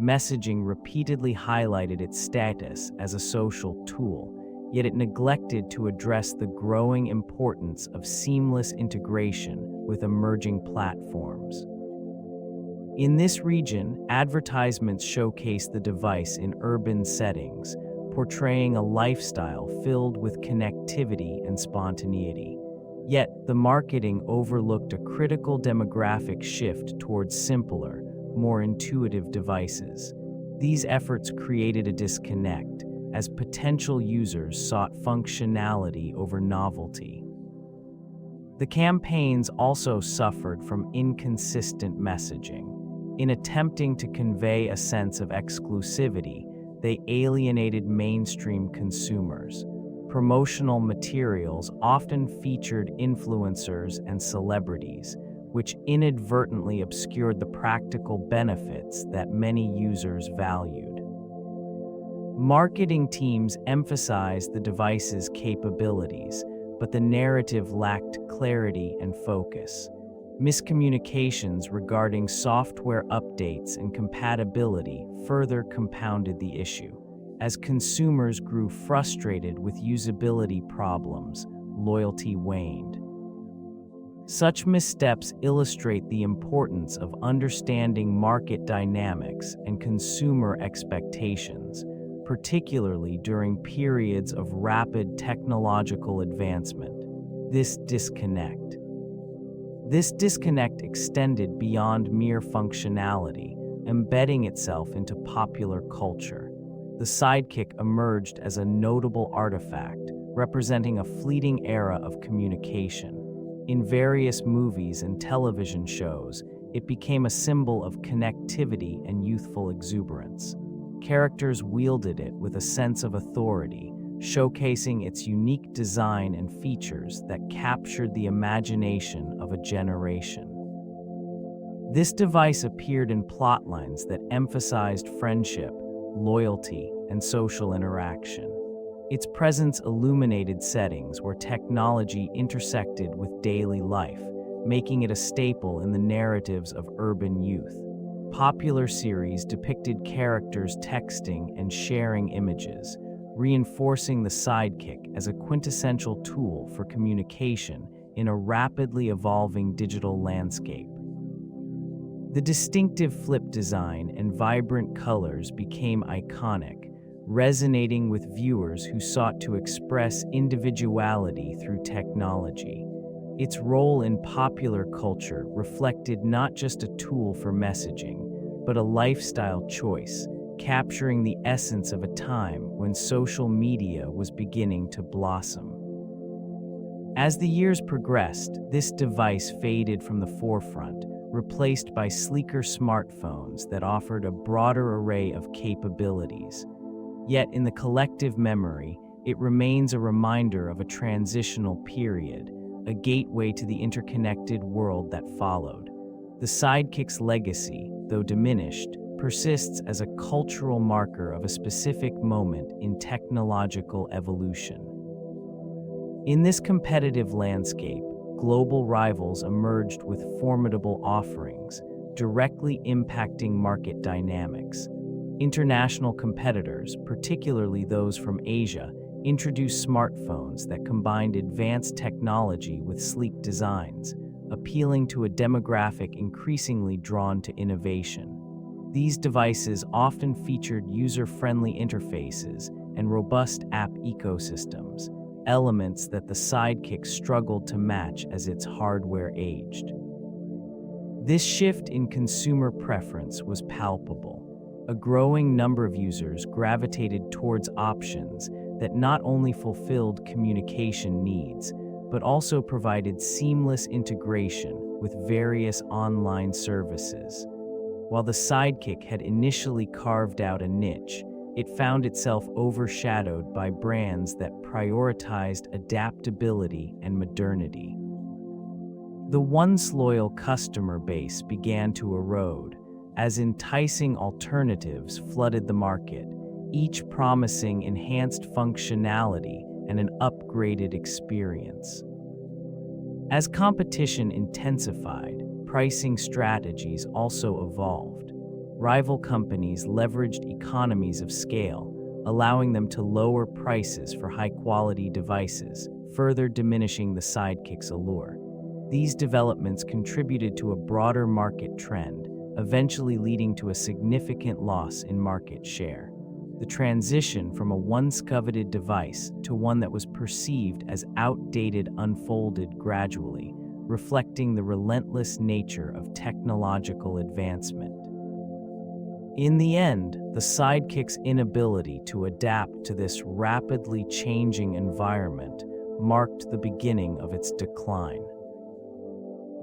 Messaging repeatedly highlighted its status as a social tool, yet it neglected to address the growing importance of seamless integration with emerging platforms. In this region, advertisements showcase the device in urban settings, portraying a lifestyle filled with connectivity and spontaneity. Yet, the marketing overlooked a critical demographic shift towards simpler, more intuitive devices. These efforts created a disconnect, as potential users sought functionality over novelty. The campaigns also suffered from inconsistent messaging. In attempting to convey a sense of exclusivity, they alienated mainstream consumers. Promotional materials often featured influencers and celebrities, which inadvertently obscured the practical benefits that many users valued. Marketing teams emphasized the device's capabilities, but the narrative lacked clarity and focus. Miscommunications regarding software updates and compatibility further compounded the issue. As consumers grew frustrated with usability problems, loyalty waned. Such missteps illustrate the importance of understanding market dynamics and consumer expectations, particularly during periods of rapid technological advancement. This disconnect extended beyond mere functionality, embedding itself into popular culture. The Sidekick emerged as a notable artifact, representing a fleeting era of communication. In various movies and television shows, it became a symbol of connectivity and youthful exuberance. Characters wielded it with a sense of authority, showcasing its unique design and features that captured the imagination of a generation. This device appeared in plotlines that emphasized friendship, loyalty, and social interaction. Its presence illuminated settings where technology intersected with daily life, making it a staple in the narratives of urban youth. Popular series depicted characters texting and sharing images, reinforcing the Sidekick as a quintessential tool for communication in a rapidly evolving digital landscape. The distinctive flip design and vibrant colors became iconic, resonating with viewers who sought to express individuality through technology. Its role in popular culture reflected not just a tool for messaging, but a lifestyle choice, capturing the essence of a time when social media was beginning to blossom. As the years progressed, this device faded from the forefront, replaced by sleeker smartphones that offered a broader array of capabilities. Yet in the collective memory, it remains a reminder of a transitional period, a gateway to the interconnected world that followed. The Sidekick's legacy, though diminished, persists as a cultural marker of a specific moment in technological evolution. In this competitive landscape, global rivals emerged with formidable offerings, directly impacting market dynamics. International competitors, particularly those from Asia, introduced smartphones that combined advanced technology with sleek designs, appealing to a demographic increasingly drawn to innovation. These devices often featured user-friendly interfaces and robust app ecosystems, elements that the Sidekick struggled to match as its hardware aged. This shift in consumer preference was palpable. A growing number of users gravitated towards options that not only fulfilled communication needs, but also provided seamless integration with various online services. While the Sidekick had initially carved out a niche, it found itself overshadowed by brands that prioritized adaptability and modernity. The once loyal customer base began to erode as enticing alternatives flooded the market, each promising enhanced functionality and an upgraded experience. As competition intensified, pricing strategies also evolved. Rival companies leveraged economies of scale, allowing them to lower prices for high-quality devices, further diminishing the Sidekick's allure. These developments contributed to a broader market trend, eventually leading to a significant loss in market share. The transition from a once-coveted device to one that was perceived as outdated unfolded gradually, reflecting the relentless nature of technological advancement. In the end, the Sidekick's inability to adapt to this rapidly changing environment marked the beginning of its decline.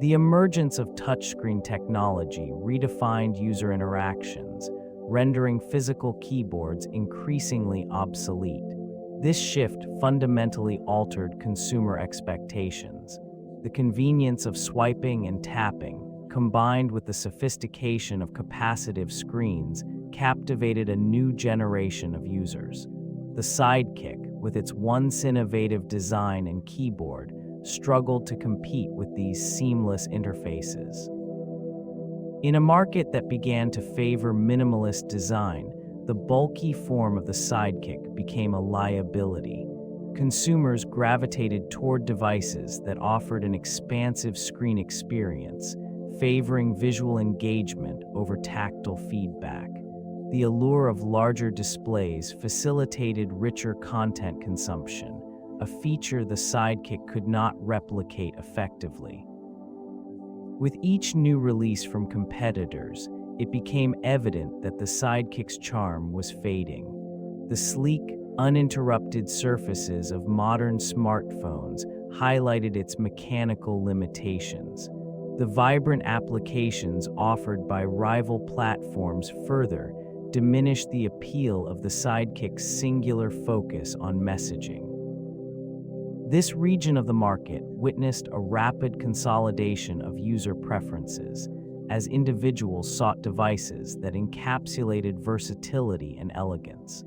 The emergence of touchscreen technology redefined user interactions, rendering physical keyboards increasingly obsolete. This shift fundamentally altered consumer expectations. The convenience of swiping and tapping, combined with the sophistication of capacitive screens, captivated a new generation of users. The Sidekick, with its once innovative design and keyboard, struggled to compete with these seamless interfaces. In a market that began to favor minimalist design, the bulky form of the Sidekick became a liability. Consumers gravitated toward devices that offered an expansive screen experience, favoring visual engagement over tactile feedback. The allure of larger displays facilitated richer content consumption, a feature the Sidekick could not replicate effectively. With each new release from competitors, it became evident that the Sidekick's charm was fading. The sleek, uninterrupted surfaces of modern smartphones highlighted its mechanical limitations. The vibrant applications offered by rival platforms further diminished the appeal of the Sidekick's singular focus on messaging. This region of the market witnessed a rapid consolidation of user preferences as individuals sought devices that encapsulated versatility and elegance.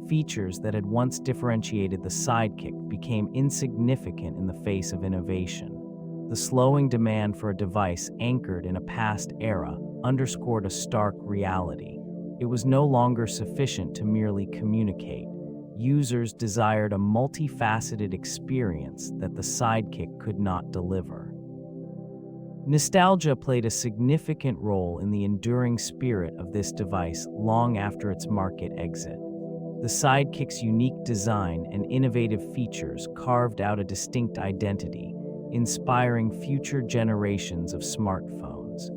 Features that had once differentiated the Sidekick became insignificant in the face of innovation. The slowing demand for a device anchored in a past era underscored a stark reality. It was no longer sufficient to merely communicate. Users desired a multifaceted experience that the Sidekick could not deliver. Nostalgia played a significant role in the enduring spirit of this device long after its market exit. The Sidekick's unique design and innovative features carved out a distinct identity, inspiring future generations of smartphones.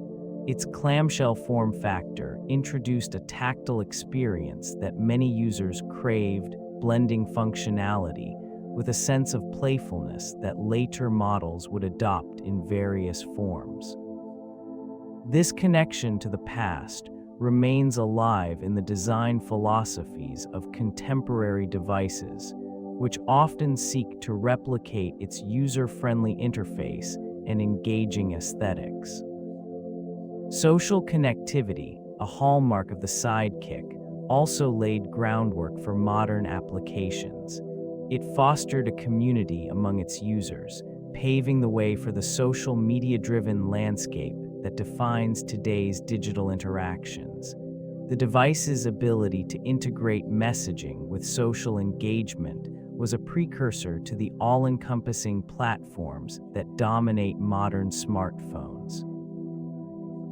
Its clamshell form factor introduced a tactile experience that many users craved, blending functionality with a sense of playfulness that later models would adopt in various forms. This connection to the past remains alive in the design philosophies of contemporary devices, which often seek to replicate its user-friendly interface and engaging aesthetics. Social connectivity, a hallmark of the Sidekick, also laid groundwork for modern applications. It fostered a community among its users, paving the way for the social media-driven landscape that defines today's digital interactions. The device's ability to integrate messaging with social engagement was a precursor to the all-encompassing platforms that dominate modern smartphones.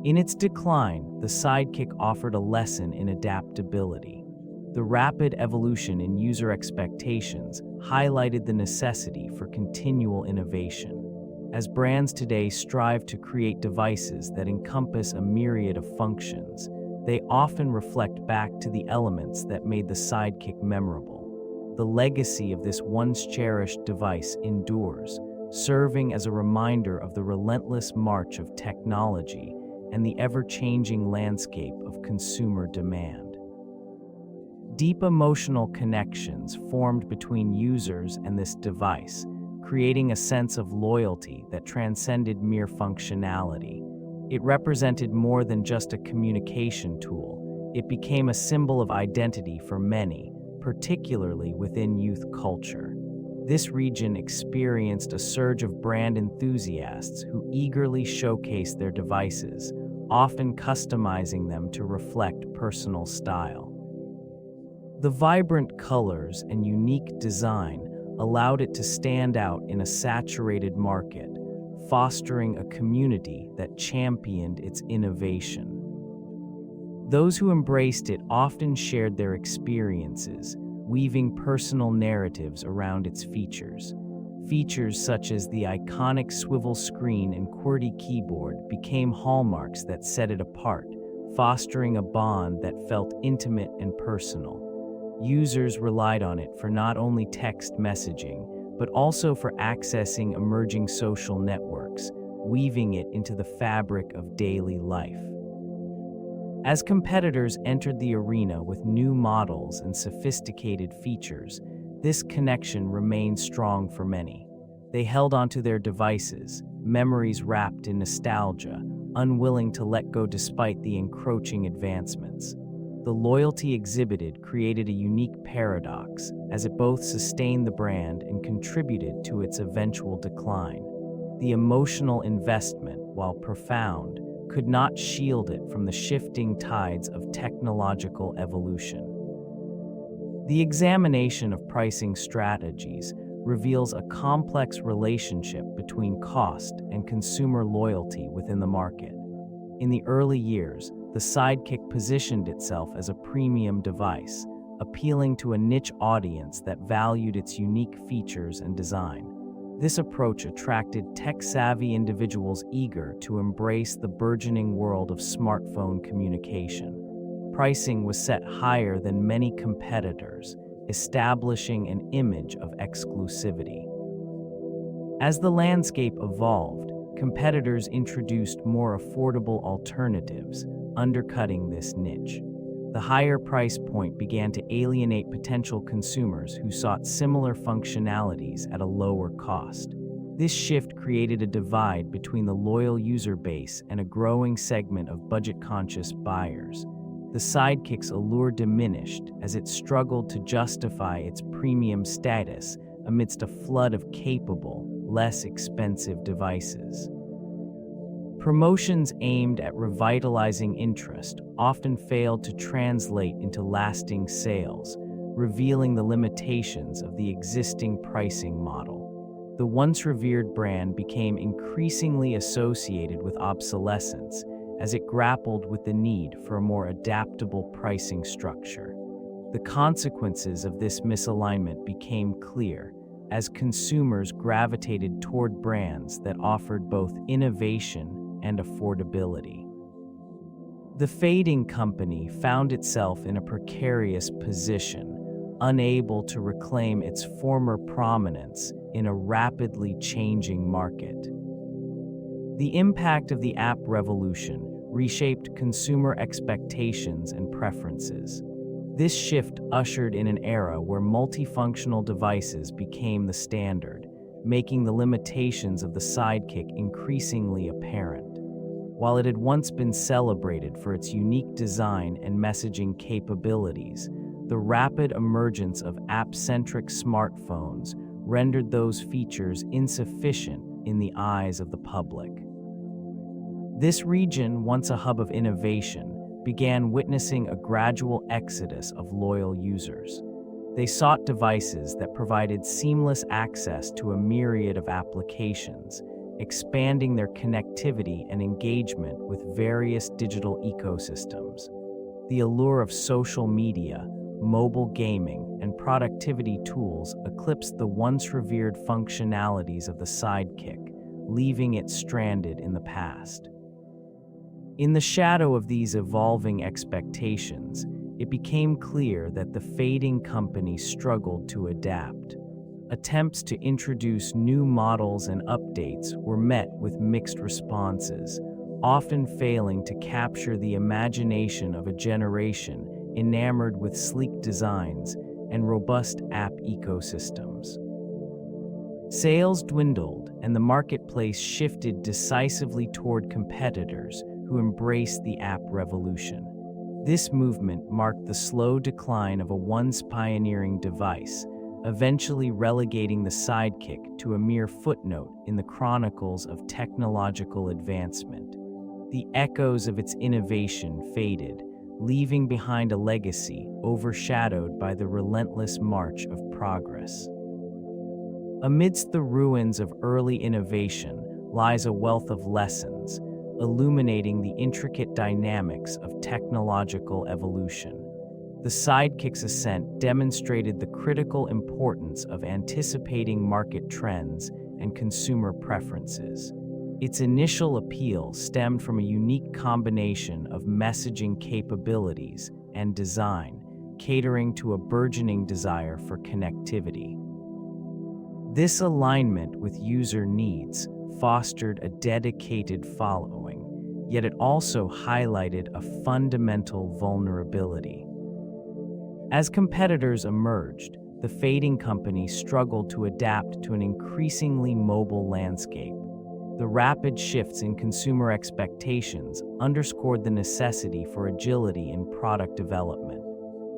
In its decline, the Sidekick offered a lesson in adaptability. The rapid evolution in user expectations highlighted the necessity for continual innovation. As brands today strive to create devices that encompass a myriad of functions, they often reflect back to the elements that made the Sidekick memorable. The legacy of this once-cherished device endures, serving as a reminder of the relentless march of technology and the ever-changing landscape of consumer demand. Deep emotional connections formed between users and this device, creating a sense of loyalty that transcended mere functionality. It represented more than just a communication tool. It became a symbol of identity for many, particularly within youth culture. This region experienced a surge of brand enthusiasts who eagerly showcased their devices, often customizing them to reflect personal style. The vibrant colors and unique design allowed it to stand out in a saturated market, fostering a community that championed its innovation. Those who embraced it often shared their experiences, weaving personal narratives around its features. Features such as the iconic swivel screen and QWERTY keyboard became hallmarks that set it apart, fostering a bond that felt intimate and personal. Users relied on it for not only text messaging, but also for accessing emerging social networks, weaving it into the fabric of daily life. As competitors entered the arena with new models and sophisticated features, this connection remained strong for many. They held onto their devices, memories wrapped in nostalgia, unwilling to let go despite the encroaching advancements. The loyalty exhibited created a unique paradox, as it both sustained the brand and contributed to its eventual decline. The emotional investment, while profound, could not shield it from the shifting tides of technological evolution. The examination of pricing strategies reveals a complex relationship between cost and consumer loyalty within the market. In the early years, the Sidekick positioned itself as a premium device, appealing to a niche audience that valued its unique features and design. This approach attracted tech-savvy individuals eager to embrace the burgeoning world of smartphone communication. Pricing was set higher than many competitors, establishing an image of exclusivity. As the landscape evolved, competitors introduced more affordable alternatives, undercutting this niche. The higher price point began to alienate potential consumers who sought similar functionalities at a lower cost. This shift created a divide between the loyal user base and a growing segment of budget-conscious buyers. The Sidekick's allure diminished as it struggled to justify its premium status amidst a flood of capable, less expensive devices. Promotions aimed at revitalizing interest often failed to translate into lasting sales, revealing the limitations of the existing pricing model. The once revered brand became increasingly associated with obsolescence as it grappled with the need for a more adaptable pricing structure. The consequences of this misalignment became clear as consumers gravitated toward brands that offered both innovation and affordability. The fading company found itself in a precarious position, unable to reclaim its former prominence in a rapidly changing market. The impact of the app revolution reshaped consumer expectations and preferences. This shift ushered in an era where multifunctional devices became the standard, making the limitations of the Sidekick increasingly apparent. While it had once been celebrated for its unique design and messaging capabilities, the rapid emergence of app-centric smartphones rendered those features insufficient in the eyes of the public. This region, once a hub of innovation, began witnessing a gradual exodus of loyal users. They sought devices that provided seamless access to a myriad of applications, expanding their connectivity and engagement with various digital ecosystems. The allure of social media, mobile gaming, and productivity tools eclipsed the once revered functionalities of the Sidekick, leaving it stranded in the past. In the shadow of these evolving expectations, it became clear that the fading company struggled to adapt. Attempts to introduce new models and updates were met with mixed responses, often failing to capture the imagination of a generation enamored with sleek designs and robust app ecosystems. Sales dwindled, and the marketplace shifted decisively toward competitors who embraced the app revolution. This movement marked the slow decline of a once pioneering device, eventually relegating the Sidekick to a mere footnote in the chronicles of technological advancement. The echoes of its innovation faded, leaving behind a legacy overshadowed by the relentless march of progress. Amidst the ruins of early innovation lies a wealth of lessons, illuminating the intricate dynamics of technological evolution. The Sidekick's ascent demonstrated the critical importance of anticipating market trends and consumer preferences. Its initial appeal stemmed from a unique combination of messaging capabilities and design, catering to a burgeoning desire for connectivity. This alignment with user needs fostered a dedicated following, yet it also highlighted a fundamental vulnerability. As competitors emerged, the fading company struggled to adapt to an increasingly mobile landscape. The rapid shifts in consumer expectations underscored the necessity for agility in product development.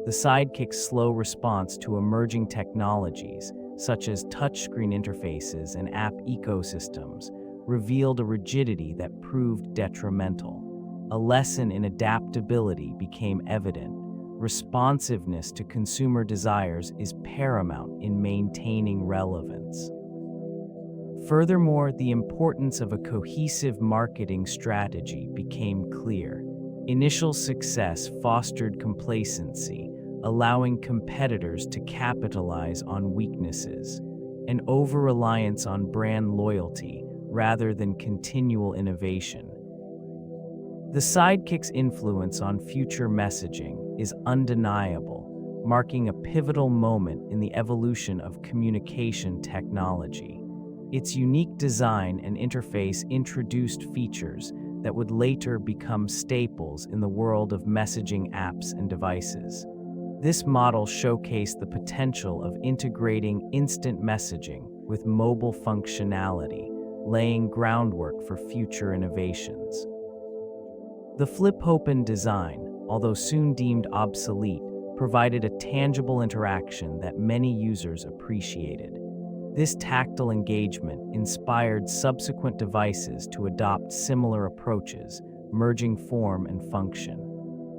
The Sidekick's slow response to emerging technologies, such as touchscreen interfaces and app ecosystems, revealed a rigidity that proved detrimental. A lesson in adaptability became evident. Responsiveness to consumer desires is paramount in maintaining relevance. Furthermore, the importance of a cohesive marketing strategy became clear. Initial success fostered complacency, allowing competitors to capitalize on weaknesses. An over-reliance on brand loyalty rather than continual innovation. The Sidekick's influence on future messaging is undeniable, marking a pivotal moment in the evolution of communication technology. Its unique design and interface introduced features that would later become staples in the world of messaging apps and devices. This model showcased the potential of integrating instant messaging with mobile functionality, laying groundwork for future innovations. The flip-open design, although soon deemed obsolete, provided a tangible interaction that many users appreciated. This tactile engagement inspired subsequent devices to adopt similar approaches, merging form and function.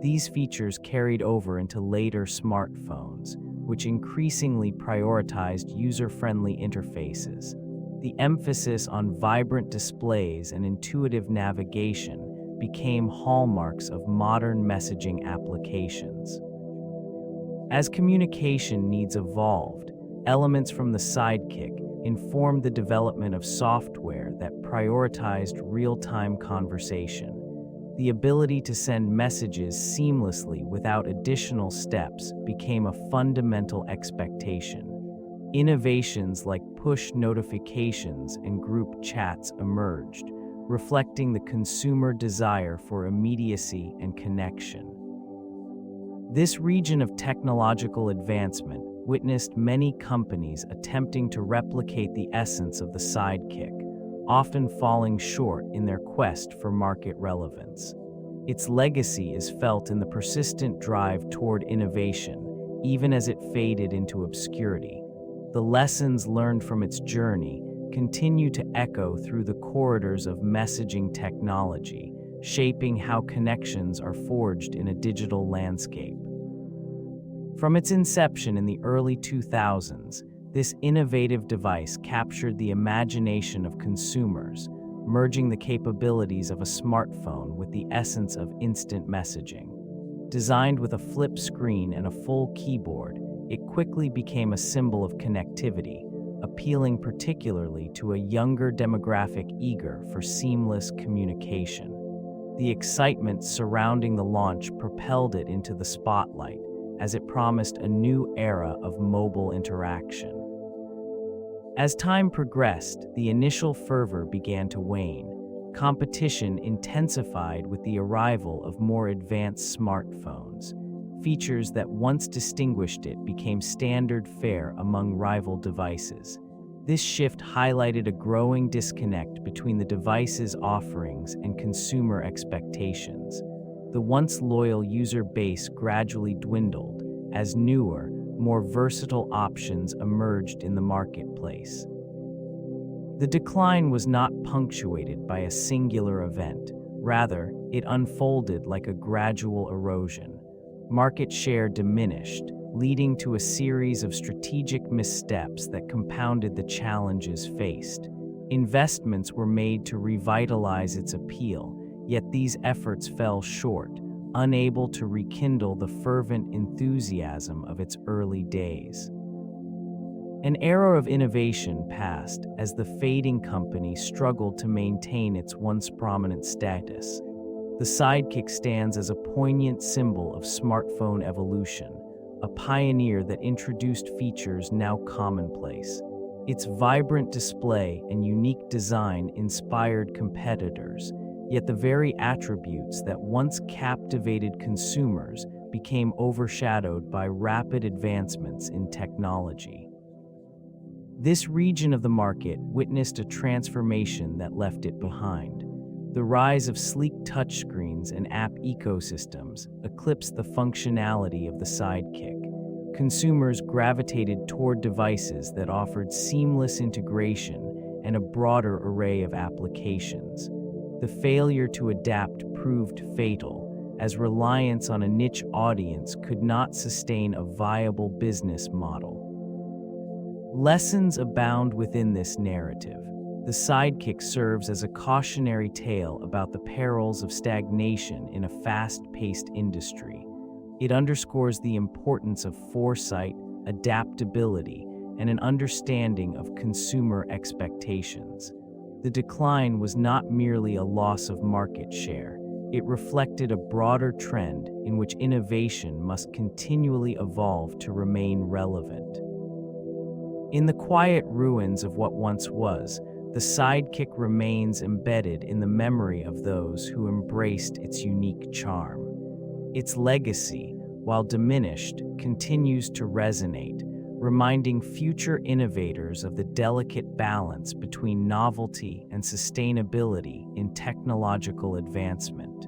These features carried over into later smartphones, which increasingly prioritized user-friendly interfaces. The emphasis on vibrant displays and intuitive navigation became hallmarks of modern messaging applications. As communication needs evolved, elements from the Sidekick informed the development of software that prioritized real-time conversation. The ability to send messages seamlessly without additional steps became a fundamental expectation. Innovations like push notifications and group chats emerged, reflecting the consumer desire for immediacy and connection. This region of technological advancement witnessed many companies attempting to replicate the essence of the Sidekick, often falling short in their quest for market relevance. Its legacy is felt in the persistent drive toward innovation, even as it faded into obscurity. The lessons learned from its journey continue to echo through the corridors of messaging technology, shaping how connections are forged in a digital landscape. From its inception in the early 2000s, this innovative device captured the imagination of consumers, merging the capabilities of a smartphone with the essence of instant messaging. Designed with a flip screen and a full keyboard, it quickly became a symbol of connectivity, appealing particularly to a younger demographic eager for seamless communication. The excitement surrounding the launch propelled it into the spotlight, as it promised a new era of mobile interaction. As time progressed, the initial fervor began to wane. Competition intensified with the arrival of more advanced smartphones. Features that once distinguished it became standard fare among rival devices. This shift highlighted a growing disconnect between the device's offerings and consumer expectations. The once loyal user base gradually dwindled as newer, more versatile options emerged in the marketplace. The decline was not punctuated by a singular event. Rather, it unfolded like a gradual erosion. Market share diminished, leading to a series of strategic missteps that compounded the challenges faced. Investments were made to revitalize its appeal, yet these efforts fell short, unable to rekindle the fervent enthusiasm of its early days. An era of innovation passed as the fading company struggled to maintain its once prominent status. The Sidekick stands as a poignant symbol of smartphone evolution, a pioneer that introduced features now commonplace. Its vibrant display and unique design inspired competitors, yet the very attributes that once captivated consumers became overshadowed by rapid advancements in technology. This region of the market witnessed a transformation that left it behind. The rise of sleek touchscreens and app ecosystems eclipsed the functionality of the Sidekick. Consumers gravitated toward devices that offered seamless integration and a broader array of applications. The failure to adapt proved fatal, as reliance on a niche audience could not sustain a viable business model. Lessons abound within this narrative. The Sidekick serves as a cautionary tale about the perils of stagnation in a fast-paced industry. It underscores the importance of foresight, adaptability, and an understanding of consumer expectations. The decline was not merely a loss of market share. It reflected a broader trend in which innovation must continually evolve to remain relevant. In the quiet ruins of what once was, the Sidekick remains embedded in the memory of those who embraced its unique charm. Its legacy, while diminished, continues to resonate, reminding future innovators of the delicate balance between novelty and sustainability in technological advancement.